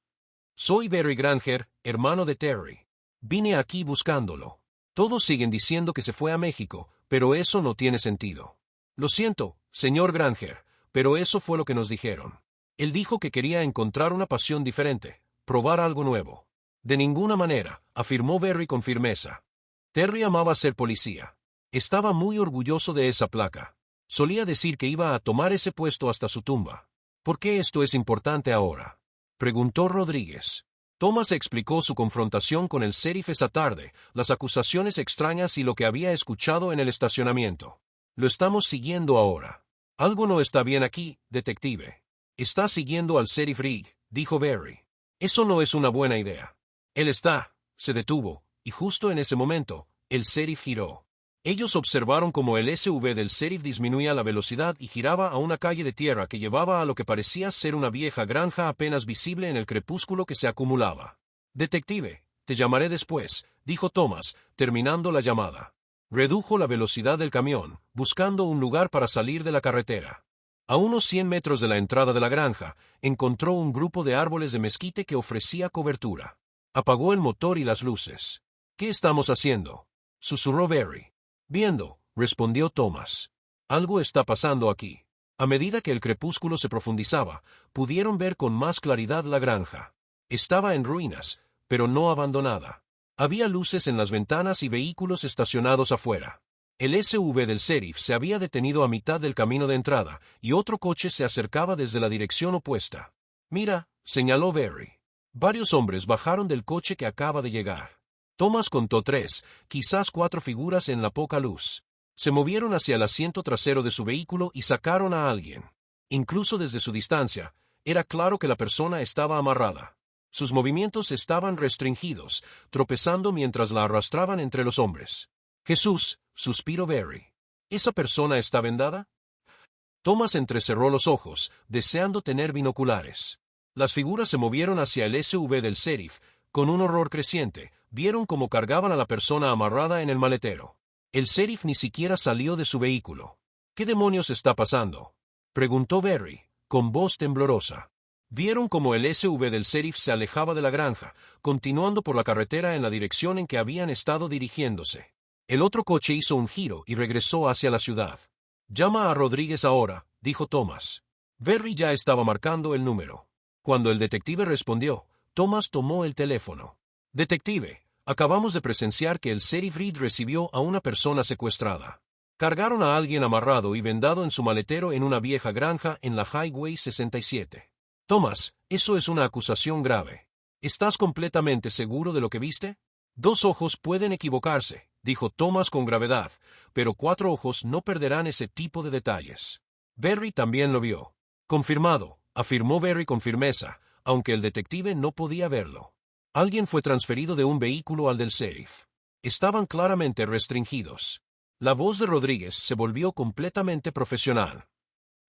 Soy Barry Granger, hermano de Terry. Vine aquí buscándolo. Todos siguen diciendo que se fue a México, pero eso no tiene sentido. Lo siento, señor Granger, pero eso fue lo que nos dijeron. Él dijo que quería encontrar una pasión diferente, probar algo nuevo. De ninguna manera, afirmó Barry con firmeza. Terry amaba ser policía. Estaba muy orgulloso de esa placa. Solía decir que iba a tomar ese puesto hasta su tumba. ¿Por qué esto es importante ahora?, preguntó Rodríguez. Thomas explicó su confrontación con el sheriff esa tarde, las acusaciones extrañas y lo que había escuchado en el estacionamiento. Lo estamos siguiendo ahora. Algo no está bien aquí, detective. Está siguiendo al sheriff Rigg, dijo Barry. Eso no es una buena idea. Se detuvo, y justo en ese momento, el sheriff giró. Ellos observaron cómo el SUV del sheriff disminuía la velocidad y giraba a una calle de tierra que llevaba a lo que parecía ser una vieja granja apenas visible en el crepúsculo que se acumulaba. Detective, te llamaré después, dijo Thomas, terminando la llamada. Redujo la velocidad del camión, buscando un lugar para salir de la carretera. A unos 100 metros de la entrada de la granja, encontró un grupo de árboles de mezquite que ofrecía cobertura. Apagó el motor y las luces. ¿Qué estamos haciendo?, susurró Barry. Viendo, respondió Thomas. Algo está pasando aquí. A medida que el crepúsculo se profundizaba, pudieron ver con más claridad la granja. Estaba en ruinas, pero no abandonada. Había luces en las ventanas y vehículos estacionados afuera. El SUV del sheriff se había detenido a mitad del camino de entrada, y otro coche se acercaba desde la dirección opuesta. Mira, señaló Barry. Varios hombres bajaron del coche que acaba de llegar. Thomas contó 3, quizás 4 figuras en la poca luz. Se movieron hacia el asiento trasero de su vehículo y sacaron a alguien. Incluso desde su distancia, era claro que la persona estaba amarrada. Sus movimientos estaban restringidos, tropezando mientras la arrastraban entre los hombres. Jesús, suspiró Barry. ¿Esa persona está vendada? Thomas entrecerró los ojos, deseando tener binoculares. Las figuras se movieron hacia el SUV del sheriff. Con un horror creciente, vieron cómo cargaban a la persona amarrada en el maletero. El sheriff ni siquiera salió de su vehículo. ¿Qué demonios está pasando?, preguntó Barry, con voz temblorosa. Vieron cómo el SUV del sheriff se alejaba de la granja, continuando por la carretera en la dirección en que habían estado dirigiéndose. El otro coche hizo un giro y regresó hacia la ciudad. Llama a Rodríguez ahora, dijo Thomas. Barry ya estaba marcando el número. Cuando el detective respondió, Thomas tomó el teléfono. Detective, acabamos de presenciar que el sheriff Reed recibió a una persona secuestrada. Cargaron a alguien amarrado y vendado en su maletero en una vieja granja en la Highway 67. Thomas, eso es una acusación grave. ¿Estás completamente seguro de lo que viste? 2 ojos pueden equivocarse, dijo Thomas con gravedad, pero 4 ojos no perderán ese tipo de detalles. Barry también lo vio. Confirmado, afirmó Barry con firmeza, aunque el detective no podía verlo. Alguien fue transferido de un vehículo al del sheriff. Estaban claramente restringidos. La voz de Rodríguez se volvió completamente profesional.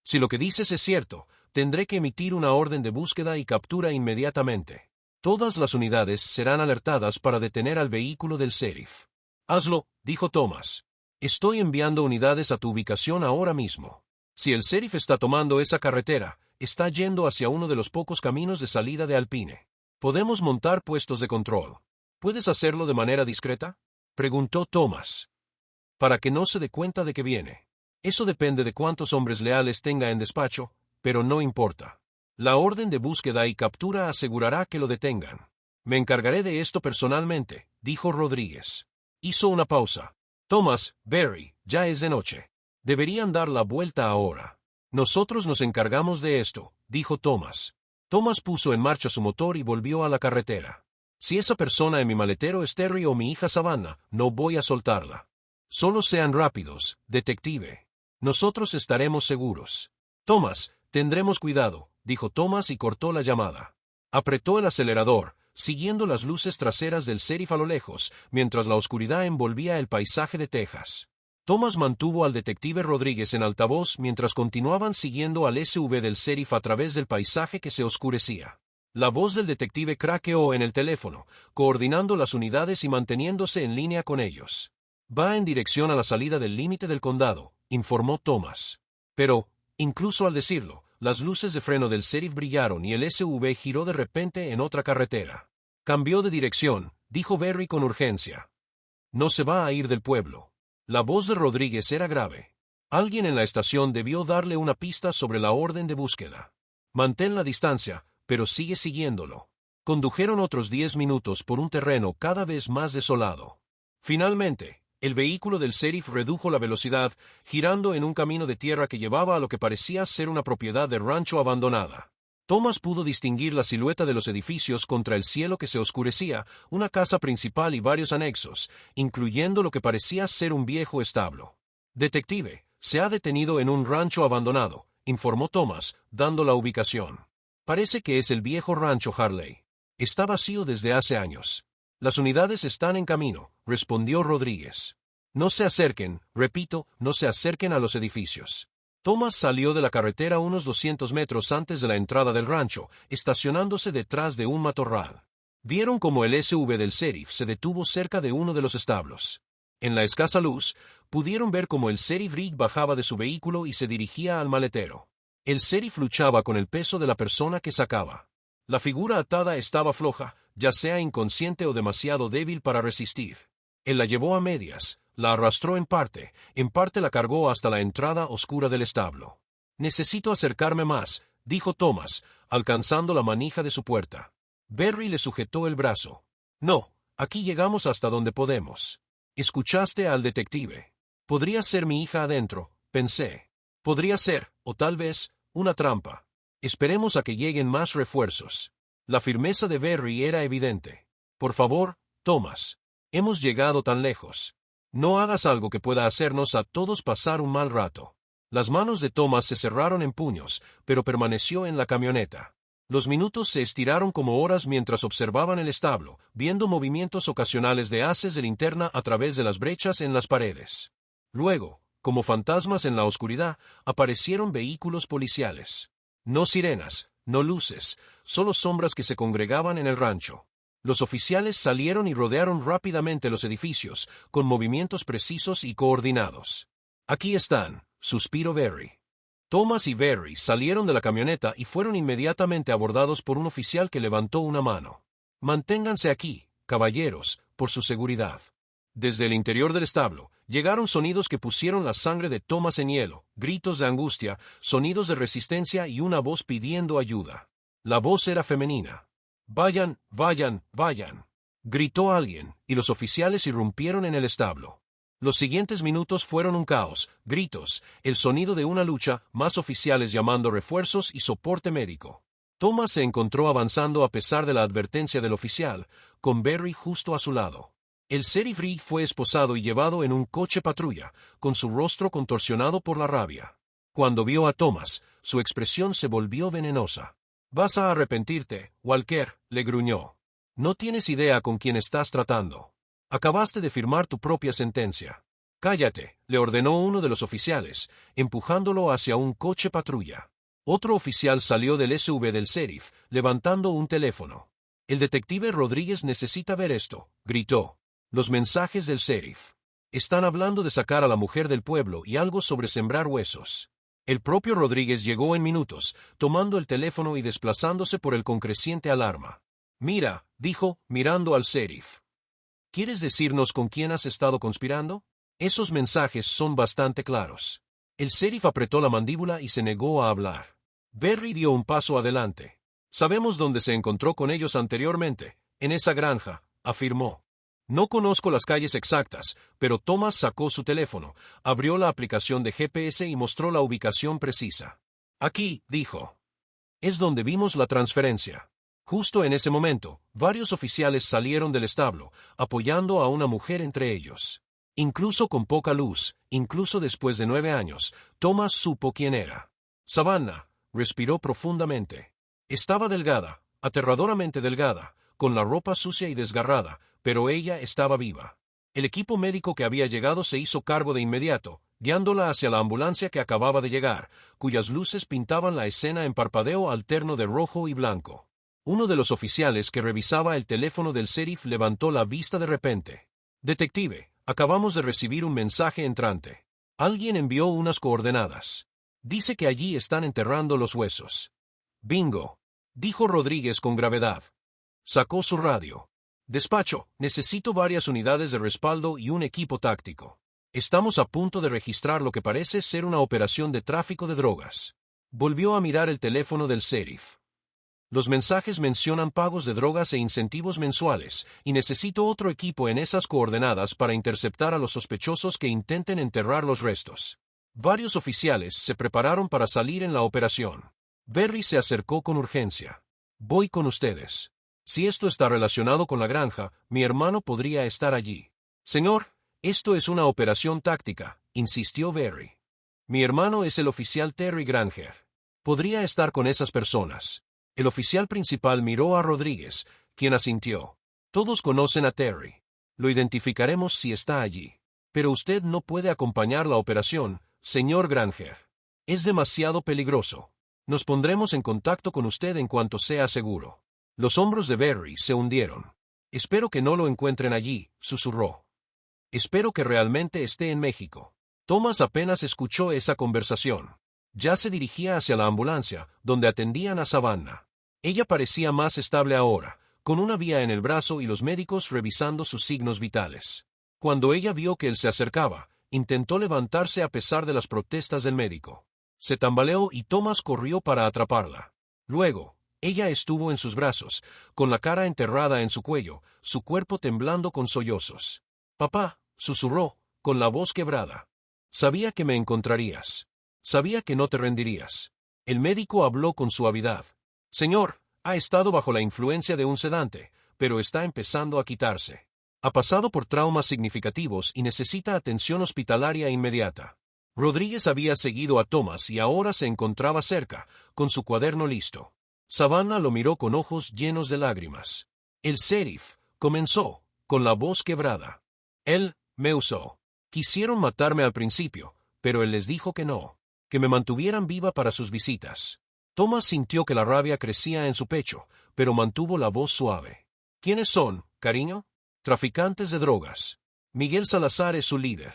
Si lo que dices es cierto, tendré que emitir una orden de búsqueda y captura inmediatamente. Todas las unidades serán alertadas para detener al vehículo del sheriff. Hazlo, dijo Thomas. Estoy enviando unidades a tu ubicación ahora mismo. Si el sheriff está tomando esa carretera, está yendo hacia uno de los pocos caminos de salida de Alpine. Podemos montar puestos de control. ¿Puedes hacerlo de manera discreta?, preguntó Thomas. Para que no se dé cuenta de que viene. Eso depende de cuántos hombres leales tenga en despacho, pero no importa. La orden de búsqueda y captura asegurará que lo detengan. Me encargaré de esto personalmente, dijo Rodríguez. Hizo una pausa. Thomas, Barry, ya es de noche. Deberían dar la vuelta ahora. Nosotros nos encargamos de esto, dijo Thomas. Thomas puso en marcha su motor y volvió a la carretera. Si esa persona en mi maletero es Terry o mi hija Savannah, no voy a soltarla. Solo sean rápidos, detective. Nosotros estaremos seguros. Thomas, tendremos cuidado, dijo Thomas y cortó la llamada. Apretó el acelerador, siguiendo las luces traseras del sheriff a lo lejos, mientras la oscuridad envolvía el paisaje de Texas. Thomas mantuvo al detective Rodríguez en altavoz mientras continuaban siguiendo al SUV del sheriff a través del paisaje que se oscurecía. La voz del detective craqueó en el teléfono, coordinando las unidades y manteniéndose en línea con ellos. Va en dirección a la salida del límite del condado, informó Thomas. Pero, incluso al decirlo, las luces de freno del sheriff brillaron y el SUV giró de repente en otra carretera. Cambió de dirección, dijo Berry con urgencia. No se va a ir del pueblo. La voz de Rodríguez era grave. Alguien en la estación debió darle una pista sobre la orden de búsqueda. Mantén la distancia, pero sigue siguiéndolo. Condujeron otros 10 minutos por un terreno cada vez más desolado. Finalmente, el vehículo del sheriff redujo la velocidad, girando en un camino de tierra que llevaba a lo que parecía ser una propiedad de rancho abandonada. Thomas pudo distinguir la silueta de los edificios contra el cielo que se oscurecía, una casa principal y varios anexos, incluyendo lo que parecía ser un viejo establo. Detective, se ha detenido en un rancho abandonado, informó Thomas, dando la ubicación. Parece que es el viejo rancho Harley. Está vacío desde hace años. Las unidades están en camino, respondió Rodríguez. No se acerquen, repito, no se acerquen a los edificios. Thomas salió de la carretera unos 200 metros antes de la entrada del rancho, estacionándose detrás de un matorral. Vieron cómo el SUV del sheriff se detuvo cerca de uno de los establos. En la escasa luz, pudieron ver cómo el sheriff Rigg bajaba de su vehículo y se dirigía al maletero. El sheriff luchaba con el peso de la persona que sacaba. La figura atada estaba floja, ya sea inconsciente o demasiado débil para resistir. Él la llevó a medias, la arrastró en parte la cargó hasta la entrada oscura del establo. Necesito acercarme más, dijo Thomas, alcanzando la manija de su puerta. Berry le sujetó el brazo. No, aquí llegamos hasta donde podemos. Escuchaste al detective. Podría ser mi hija adentro, pensé. Podría ser, o tal vez, una trampa. Esperemos a que lleguen más refuerzos. La firmeza de Berry era evidente. Por favor, Thomas. Hemos llegado tan lejos. No hagas algo que pueda hacernos a todos pasar un mal rato. Las manos de Thomas se cerraron en puños, pero permaneció en la camioneta. Los minutos se estiraron como horas mientras observaban el establo, viendo movimientos ocasionales de haces de linterna a través de las brechas en las paredes. Luego, como fantasmas en la oscuridad, aparecieron vehículos policiales. No sirenas, no luces, solo sombras que se congregaban en el rancho. Los oficiales salieron y rodearon rápidamente los edificios, con movimientos precisos y coordinados. Aquí están, suspiró Berry. Thomas y Berry salieron de la camioneta y fueron inmediatamente abordados por un oficial que levantó una mano. Manténganse aquí, caballeros, por su seguridad. Desde el interior del establo, llegaron sonidos que pusieron la sangre de Thomas en hielo, gritos de angustia, sonidos de resistencia y una voz pidiendo ayuda. La voz era femenina. «Vayan, vayan, vayan», gritó alguien, y los oficiales irrumpieron en el establo. Los siguientes minutos fueron un caos, gritos, el sonido de una lucha, más oficiales llamando refuerzos y soporte médico. Thomas se encontró avanzando a pesar de la advertencia del oficial, con Berry justo a su lado. El sheriff Rigg fue esposado y llevado en un coche patrulla, con su rostro contorsionado por la rabia. Cuando vio a Thomas, su expresión se volvió venenosa. «Vas a arrepentirte, Walker», le gruñó. «No tienes idea con quién estás tratando. Acabaste de firmar tu propia sentencia». «Cállate», le ordenó uno de los oficiales, empujándolo hacia un coche patrulla. Otro oficial salió del SUV del sheriff, levantando un teléfono. «El detective Rodríguez necesita ver esto», gritó. «Los mensajes del sheriff. Están hablando de sacar a la mujer del pueblo y algo sobre sembrar huesos». El propio Rodríguez llegó en minutos, tomando el teléfono y desplazándose por el con creciente alarma. «Mira», dijo, mirando al sheriff. «¿Quieres decirnos con quién has estado conspirando? Esos mensajes son bastante claros». El sheriff apretó la mandíbula y se negó a hablar. Berry dio un paso adelante. «Sabemos dónde se encontró con ellos anteriormente, en esa granja», afirmó. «No conozco las calles exactas, pero Thomas sacó su teléfono, abrió la aplicación de GPS y mostró la ubicación precisa. Aquí», dijo. «Es donde vimos la transferencia». Justo en ese momento, varios oficiales salieron del establo, apoyando a una mujer entre ellos. Incluso con poca luz, incluso después de 9 años, Thomas supo quién era. Savannah, respiró profundamente. Estaba delgada, aterradoramente delgada, con la ropa sucia y desgarrada, pero ella estaba viva. El equipo médico que había llegado se hizo cargo de inmediato, guiándola hacia la ambulancia que acababa de llegar, cuyas luces pintaban la escena en parpadeo alterno de rojo y blanco. Uno de los oficiales que revisaba el teléfono del sheriff levantó la vista de repente. «Detective, acabamos de recibir un mensaje entrante. Alguien envió unas coordenadas». Dice que allí están enterrando los huesos. Bingo, dijo Rodríguez con gravedad. Sacó su radio. Despacho, necesito varias unidades de respaldo y un equipo táctico. Estamos a punto de registrar lo que parece ser una operación de tráfico de drogas. Volvió a mirar el teléfono del sheriff. Los mensajes mencionan pagos de drogas e incentivos mensuales, y necesito otro equipo en esas coordenadas para interceptar a los sospechosos que intenten enterrar los restos. Varios oficiales se prepararon para salir en la operación. Berry se acercó con urgencia. Voy con ustedes. Si esto está relacionado con la granja, mi hermano podría estar allí. Señor, esto es una operación táctica, insistió Berry. Mi hermano es el oficial Terry Granger. Podría estar con esas personas. El oficial principal miró a Rodríguez, quien asintió. Todos conocen a Terry. Lo identificaremos si está allí. Pero usted no puede acompañar la operación, señor Granger. Es demasiado peligroso. Nos pondremos en contacto con usted en cuanto sea seguro. Los hombros de Berry se hundieron. Espero que no lo encuentren allí, susurró. Espero que realmente esté en México. Thomas apenas escuchó esa conversación. Ya se dirigía hacia la ambulancia, donde atendían a Savannah. Ella parecía más estable ahora, con una vía en el brazo y los médicos revisando sus signos vitales. Cuando ella vio que él se acercaba, intentó levantarse a pesar de las protestas del médico. Se tambaleó y Thomas corrió para atraparla. Luego, ella estuvo en sus brazos, con la cara enterrada en su cuello, su cuerpo temblando con sollozos. «Papá», susurró, con la voz quebrada. «Sabía que me encontrarías. Sabía que no te rendirías». El médico habló con suavidad. «Señor, ha estado bajo la influencia de un sedante, pero está empezando a quitarse. Ha pasado por traumas significativos y necesita atención hospitalaria inmediata». Rodríguez había seguido a Thomas y ahora se encontraba cerca, con su cuaderno listo. Savannah lo miró con ojos llenos de lágrimas. El sheriff comenzó, con la voz quebrada. «Él me usó. Quisieron matarme al principio, pero él les dijo que no, que me mantuvieran viva para sus visitas». Thomas sintió que la rabia crecía en su pecho, pero mantuvo la voz suave. «¿Quiénes son, cariño?» «Traficantes de drogas. Miguel Salazar es su líder.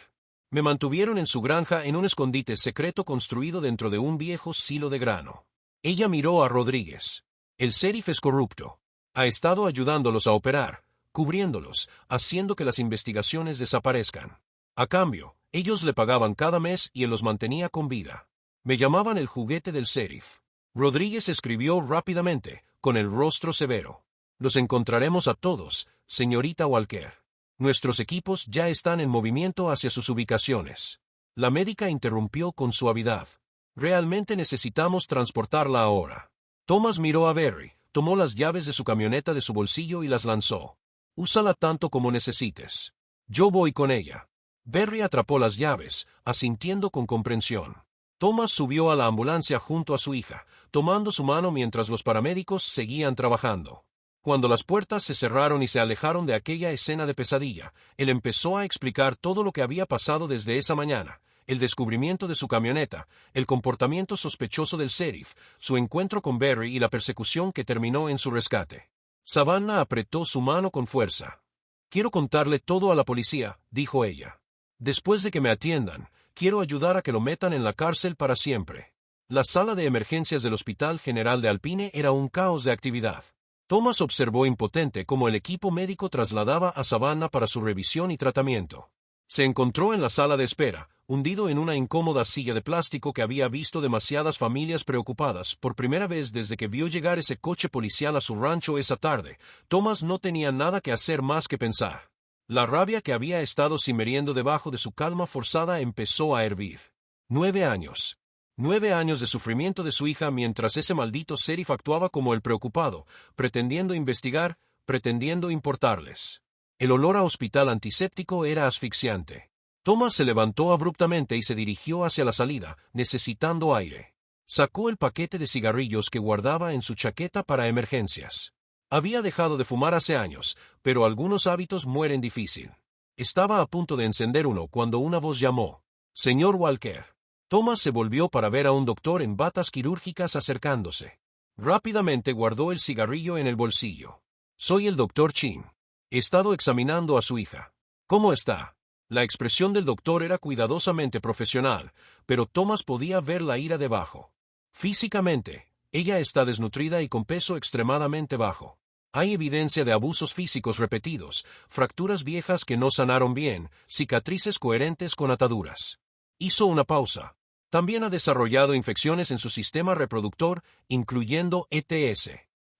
Me mantuvieron en su granja en un escondite secreto construido dentro de un viejo silo de grano». Ella miró a Rodríguez. «El sheriff es corrupto. Ha estado ayudándolos a operar, cubriéndolos, haciendo que las investigaciones desaparezcan. A cambio, ellos le pagaban cada mes y él los mantenía con vida. Me llamaban el juguete del sheriff». Rodríguez escribió rápidamente, con el rostro severo. «Los encontraremos a todos, señorita Walker. Nuestros equipos ya están en movimiento hacia sus ubicaciones». La médica interrumpió con suavidad. «Realmente necesitamos transportarla ahora». Thomas miró a Berry, tomó las llaves de su camioneta de su bolsillo y las lanzó. «Úsala tanto como necesites. Yo voy con ella». Berry atrapó las llaves, asintiendo con comprensión. Thomas subió a la ambulancia junto a su hija, tomando su mano mientras los paramédicos seguían trabajando. Cuando las puertas se cerraron y se alejaron de aquella escena de pesadilla, él empezó a explicar todo lo que había pasado desde esa mañana: el descubrimiento de su camioneta, el comportamiento sospechoso del sheriff, su encuentro con Berry y la persecución que terminó en su rescate. Savannah apretó su mano con fuerza. «Quiero contarle todo a la policía», dijo ella. «Después de que me atiendan, quiero ayudar a que lo metan en la cárcel para siempre». La sala de emergencias del Hospital General de Alpine era un caos de actividad. Thomas observó impotente cómo el equipo médico trasladaba a Savannah para su revisión y tratamiento. Se encontró en la sala de espera, hundido en una incómoda silla de plástico que había visto demasiadas familias preocupadas. Por primera vez desde que vio llegar ese coche policial a su rancho esa tarde, Thomas no tenía nada que hacer más que pensar. La rabia que había estado simeriendo debajo de su calma forzada empezó a hervir. 9 años. 9 años de sufrimiento de su hija mientras ese maldito sheriff actuaba como el preocupado, pretendiendo investigar, pretendiendo importarles. El olor a hospital antiséptico era asfixiante. Thomas se levantó abruptamente y se dirigió hacia la salida, necesitando aire. Sacó el paquete de cigarrillos que guardaba en su chaqueta para emergencias. Había dejado de fumar hace años, pero algunos hábitos mueren difícil. Estaba a punto de encender uno cuando una voz llamó: «Señor Walker». Thomas se volvió para ver a un doctor en batas quirúrgicas acercándose. Rápidamente guardó el cigarrillo en el bolsillo. «Soy el doctor Chin. He estado examinando a su hija». «¿Cómo está?». La expresión del doctor era cuidadosamente profesional, pero Thomas podía ver la ira debajo. Físicamente, ella está desnutrida y con peso extremadamente bajo. Hay evidencia de abusos físicos repetidos, fracturas viejas que no sanaron bien, cicatrices coherentes con ataduras. Hizo una pausa. También ha desarrollado infecciones en su sistema reproductor, incluyendo ETS.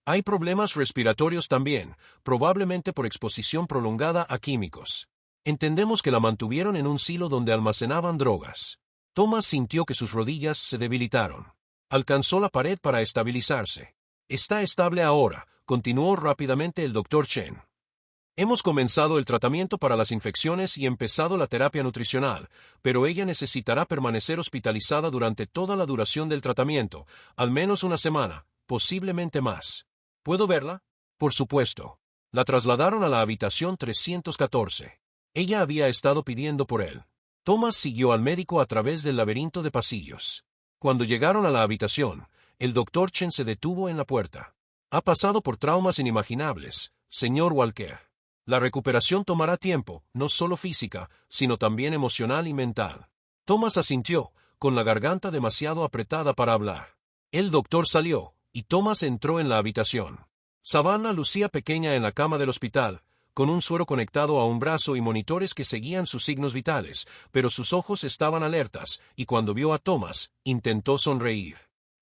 Hay problemas respiratorios también, probablemente por exposición prolongada a químicos. Entendemos que la mantuvieron en un silo donde almacenaban drogas. Thomas sintió que sus rodillas se debilitaron. Alcanzó la pared para estabilizarse. Está estable ahora, continuó rápidamente el Dr. Chen. Hemos comenzado el tratamiento para las infecciones y empezado la terapia nutricional, pero ella necesitará permanecer hospitalizada durante toda la duración del tratamiento, al menos una semana, posiblemente más. ¿Puedo verla? Por supuesto. La trasladaron a la habitación 314. Ella había estado pidiendo por él. Thomas siguió al médico a través del laberinto de pasillos. Cuando llegaron a la habitación, el Dr. Chen se detuvo en la puerta. Ha pasado por traumas inimaginables, señor Walker. La recuperación tomará tiempo, no solo física, sino también emocional y mental. Thomas asintió, con la garganta demasiado apretada para hablar. El doctor salió, y Thomas entró en la habitación. Savannah lucía pequeña en la cama del hospital, con un suero conectado a un brazo y monitores que seguían sus signos vitales, pero sus ojos estaban alertas, y cuando vio a Thomas, intentó sonreír.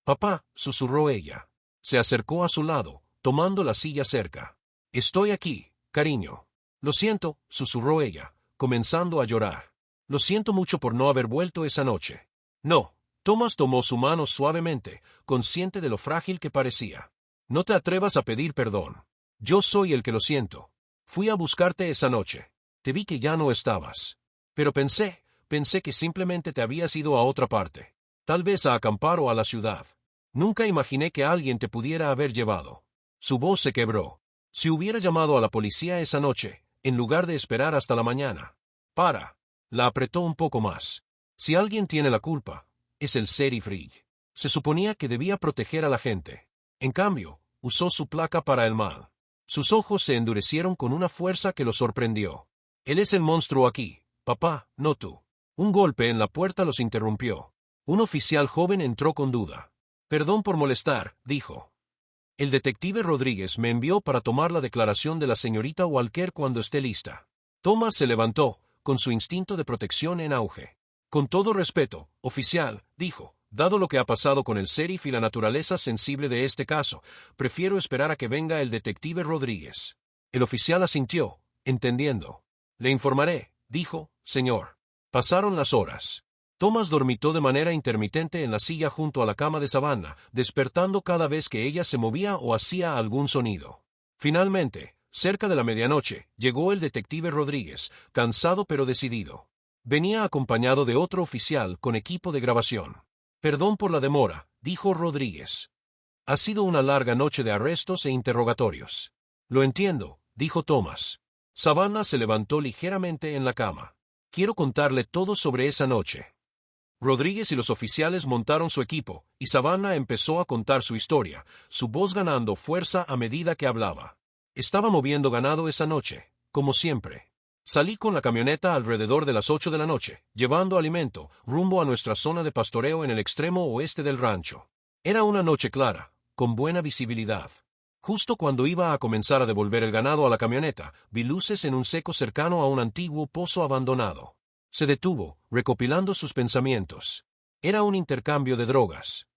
«Papá», susurró ella. Se acercó a su lado, tomando la silla cerca. «Estoy aquí, cariño». «Lo siento», susurró ella, comenzando a llorar. «Lo siento mucho por no haber vuelto esa noche». «No». Thomas tomó su mano suavemente, consciente de lo frágil que parecía. «No te atrevas a pedir perdón. Yo soy el que lo siento. Fui a buscarte esa noche. Te vi que ya no estabas. Pero pensé que simplemente te habías ido a otra parte. Tal vez a acampar o a la ciudad. Nunca imaginé que alguien te pudiera haber llevado». Su voz se quebró. Si hubiera llamado a la policía esa noche, en lugar de esperar hasta la mañana. «Para». La apretó un poco más. «Si alguien tiene la culpa, es el sheriff Rigg. Se suponía que debía proteger a la gente. En cambio, usó su placa para el mal». Sus ojos se endurecieron con una fuerza que lo sorprendió. «Él es el monstruo aquí, papá, no tú». Un golpe en la puerta los interrumpió. Un oficial joven entró con duda. «Perdón por molestar», dijo. «El detective Rodríguez me envió para tomar la declaración de la señorita Walker cuando esté lista». Thomas se levantó, con su instinto de protección en auge. «Con todo respeto, oficial», dijo. «Dado lo que ha pasado con el sheriff y la naturaleza sensible de este caso, prefiero esperar a que venga el detective Rodríguez». El oficial asintió, entendiendo. «Le informaré», dijo, «señor». Pasaron las horas. Thomas dormitó de manera intermitente en la silla junto a la cama de Savannah, despertando cada vez que ella se movía o hacía algún sonido. Finalmente, cerca de la medianoche, llegó el detective Rodríguez, cansado pero decidido. Venía acompañado de otro oficial con equipo de grabación. «Perdón por la demora», dijo Rodríguez. «Ha sido una larga noche de arrestos e interrogatorios». «Lo entiendo», dijo Thomas. Savannah se levantó ligeramente en la cama. «Quiero contarle todo sobre esa noche». Rodríguez y los oficiales montaron su equipo, y Savannah empezó a contar su historia, su voz ganando fuerza a medida que hablaba. «Estaba moviendo ganado esa noche, como siempre. Salí con la camioneta alrededor de las 8 de la noche, llevando alimento, rumbo a nuestra zona de pastoreo en el extremo oeste del rancho. Era una noche clara, con buena visibilidad. Justo cuando iba a comenzar a devolver el ganado a la camioneta, vi luces en un seco cercano a un antiguo pozo abandonado. Se detuvo, recopilando sus pensamientos. Era un intercambio de drogas.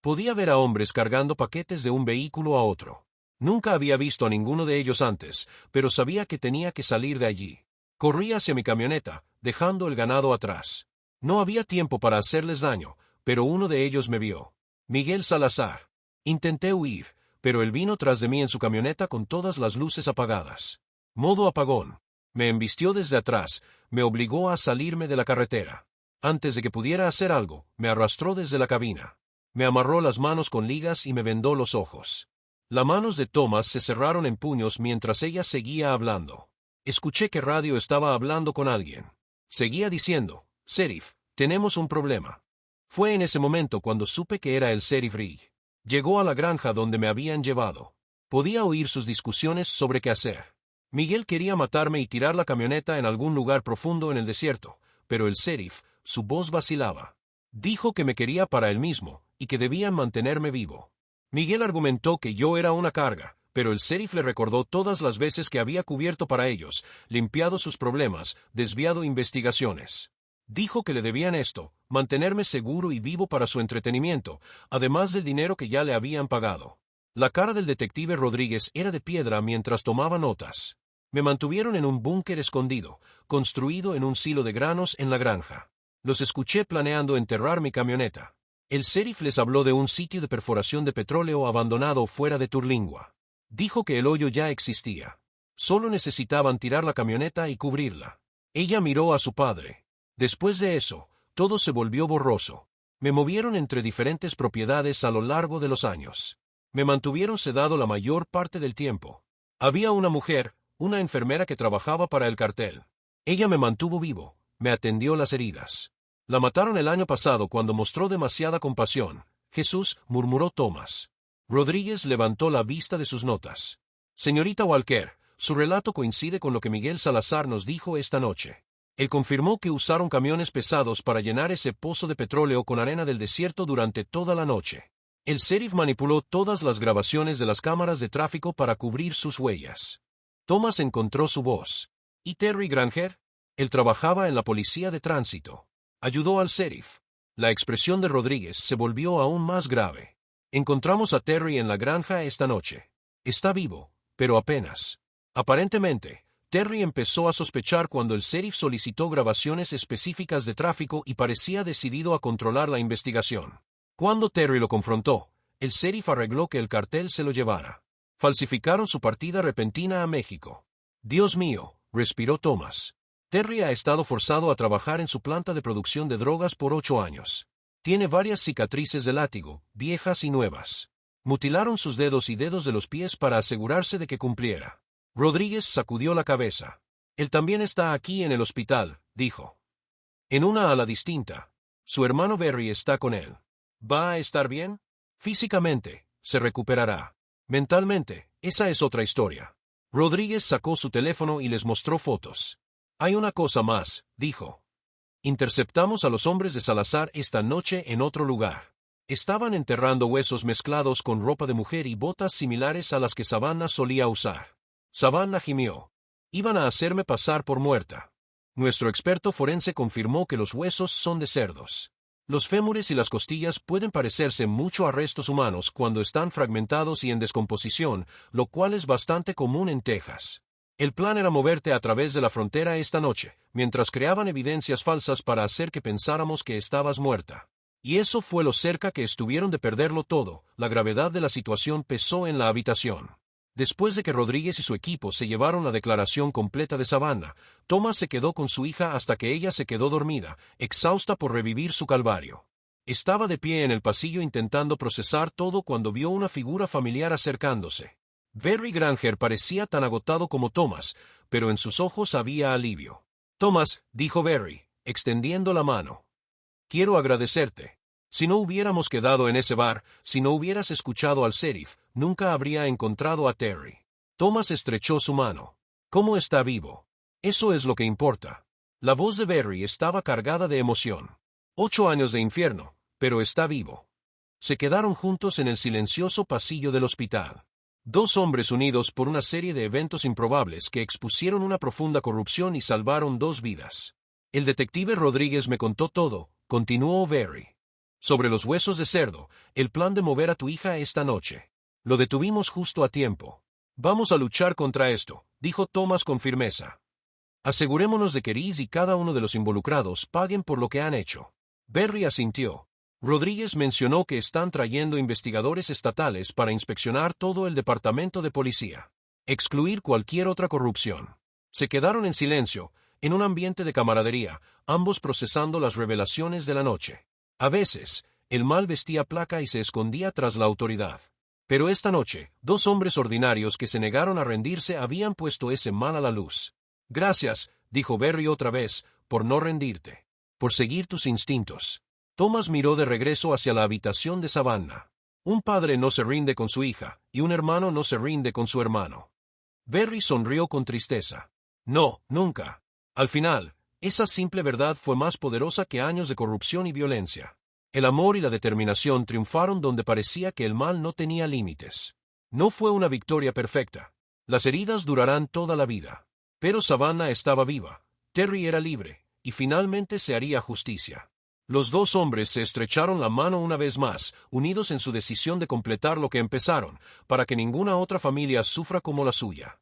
Podía ver a hombres cargando paquetes de un vehículo a otro. Nunca había visto a ninguno de ellos antes, pero sabía que tenía que salir de allí. Corrí hacia mi camioneta, dejando el ganado atrás. No había tiempo para hacerles daño, pero uno de ellos me vio. Miguel Salazar. Intenté huir, pero él vino tras de mí en su camioneta con todas las luces apagadas. Modo apagón. Me embistió desde atrás, me obligó a salirme de la carretera. Antes de que pudiera hacer algo, me arrastró desde la cabina. Me amarró las manos con ligas y me vendó los ojos. Las manos de Thomas se cerraron en puños mientras ella seguía hablando. Escuché que Radio estaba hablando con alguien. Seguía diciendo, «Sheriff, tenemos un problema». Fue en ese momento cuando supe que era el sheriff Rigg. Llegó a la granja donde me habían llevado. Podía oír sus discusiones sobre qué hacer. Miguel quería matarme y tirar la camioneta en algún lugar profundo en el desierto, pero el sheriff, su voz vacilaba. Dijo que me quería para él mismo, y que debían mantenerme vivo. Miguel argumentó que yo era una carga, pero el sheriff le recordó todas las veces que había cubierto para ellos, limpiado sus problemas, desviado investigaciones. Dijo que le debían esto, mantenerme seguro y vivo para su entretenimiento, además del dinero que ya le habían pagado. La cara del detective Rodríguez era de piedra mientras tomaba notas. Me mantuvieron en un búnker escondido, construido en un silo de granos en la granja. Los escuché planeando enterrar mi camioneta. El sheriff les habló de un sitio de perforación de petróleo abandonado fuera de Turlingua. Dijo que el hoyo ya existía. Solo necesitaban tirar la camioneta y cubrirla. Ella miró a su padre. Después de eso, todo se volvió borroso. Me movieron entre diferentes propiedades a lo largo de los años. Me mantuvieron sedado la mayor parte del tiempo. Había una mujer, una enfermera que trabajaba para el cartel. Ella me mantuvo vivo, me atendió las heridas. La mataron el año pasado cuando mostró demasiada compasión. Jesús, murmuró Thomas. Rodríguez levantó la vista de sus notas. Señorita Walker, su relato coincide con lo que Miguel Salazar nos dijo esta noche. Él confirmó que usaron camiones pesados para llenar ese pozo de petróleo con arena del desierto durante toda la noche. El sheriff manipuló todas las grabaciones de las cámaras de tráfico para cubrir sus huellas. Thomas encontró su voz. ¿Y Terry Granger? Él trabajaba en la policía de tránsito. Ayudó al sheriff. La expresión de Rodríguez se volvió aún más grave. Encontramos a Terry en la granja esta noche. Está vivo, pero apenas. Aparentemente, Terry empezó a sospechar cuando el sheriff solicitó grabaciones específicas de tráfico y parecía decidido a controlar la investigación. Cuando Terry lo confrontó, el sheriff arregló que el cartel se lo llevara. Falsificaron su partida repentina a México. Dios mío, respiró Thomas. Terry ha estado forzado a trabajar en su planta de producción de drogas por 8 años. Tiene varias cicatrices de látigo, viejas y nuevas. Mutilaron sus dedos y dedos de los pies para asegurarse de que cumpliera. Rodríguez sacudió la cabeza. Él también está aquí en el hospital, dijo. En una ala distinta. Su hermano Barry está con él. ¿Va a estar bien? Físicamente, se recuperará. Mentalmente, esa es otra historia. Rodríguez sacó su teléfono y les mostró fotos. Hay una cosa más, dijo. Interceptamos a los hombres de Salazar esta noche en otro lugar. Estaban enterrando huesos mezclados con ropa de mujer y botas similares a las que Savannah solía usar. Savannah gimió. Iban a hacerme pasar por muerta. Nuestro experto forense confirmó que los huesos son de cerdos. Los fémures y las costillas pueden parecerse mucho a restos humanos cuando están fragmentados y en descomposición, lo cual es bastante común en Texas. El plan era moverte a través de la frontera esta noche, mientras creaban evidencias falsas para hacer que pensáramos que estabas muerta. Y eso fue lo cerca que estuvieron de perderlo todo. La gravedad de la situación pesó en la habitación. Después de que Rodríguez y su equipo se llevaron la declaración completa de Savannah, Thomas se quedó con su hija hasta que ella se quedó dormida, exhausta por revivir su calvario. Estaba de pie en el pasillo intentando procesar todo cuando vio una figura familiar acercándose. Barry Granger parecía tan agotado como Thomas, pero en sus ojos había alivio. Thomas, dijo Barry, extendiendo la mano. Quiero agradecerte. Si no hubiéramos quedado en ese bar, si no hubieras escuchado al sheriff, nunca habría encontrado a Terry. Thomas estrechó su mano. ¿Cómo está vivo? Eso es lo que importa. La voz de Barry estaba cargada de emoción. 8 años de infierno, pero está vivo. Se quedaron juntos en el silencioso pasillo del hospital. 2 hombres unidos por una serie de eventos improbables que expusieron una profunda corrupción y salvaron 2 vidas. El detective Rodríguez me contó todo, continuó Barry. Sobre los huesos de cerdo, el plan de mover a tu hija esta noche. Lo detuvimos justo a tiempo. Vamos a luchar contra esto, dijo Thomas con firmeza. Asegurémonos de que Reese y cada uno de los involucrados paguen por lo que han hecho. Barry asintió. Rodríguez mencionó que están trayendo investigadores estatales para inspeccionar todo el departamento de policía. Excluir cualquier otra corrupción. Se quedaron en silencio, en un ambiente de camaradería, ambos procesando las revelaciones de la noche. A veces, el mal vestía placa y se escondía tras la autoridad. Pero esta noche, 2 hombres ordinarios que se negaron a rendirse habían puesto ese mal a la luz. Gracias, dijo Barry otra vez, por no rendirte. Por seguir tus instintos. Thomas miró de regreso hacia la habitación de Savannah. Un padre no se rinde con su hija, y un hermano no se rinde con su hermano. Barry sonrió con tristeza. No, nunca. Al final, esa simple verdad fue más poderosa que años de corrupción y violencia. El amor y la determinación triunfaron donde parecía que el mal no tenía límites. No fue una victoria perfecta. Las heridas durarán toda la vida. Pero Savannah estaba viva, Terry era libre, y finalmente se haría justicia. Los dos hombres se estrecharon la mano una vez más, unidos en su decisión de completar lo que empezaron, para que ninguna otra familia sufra como la suya.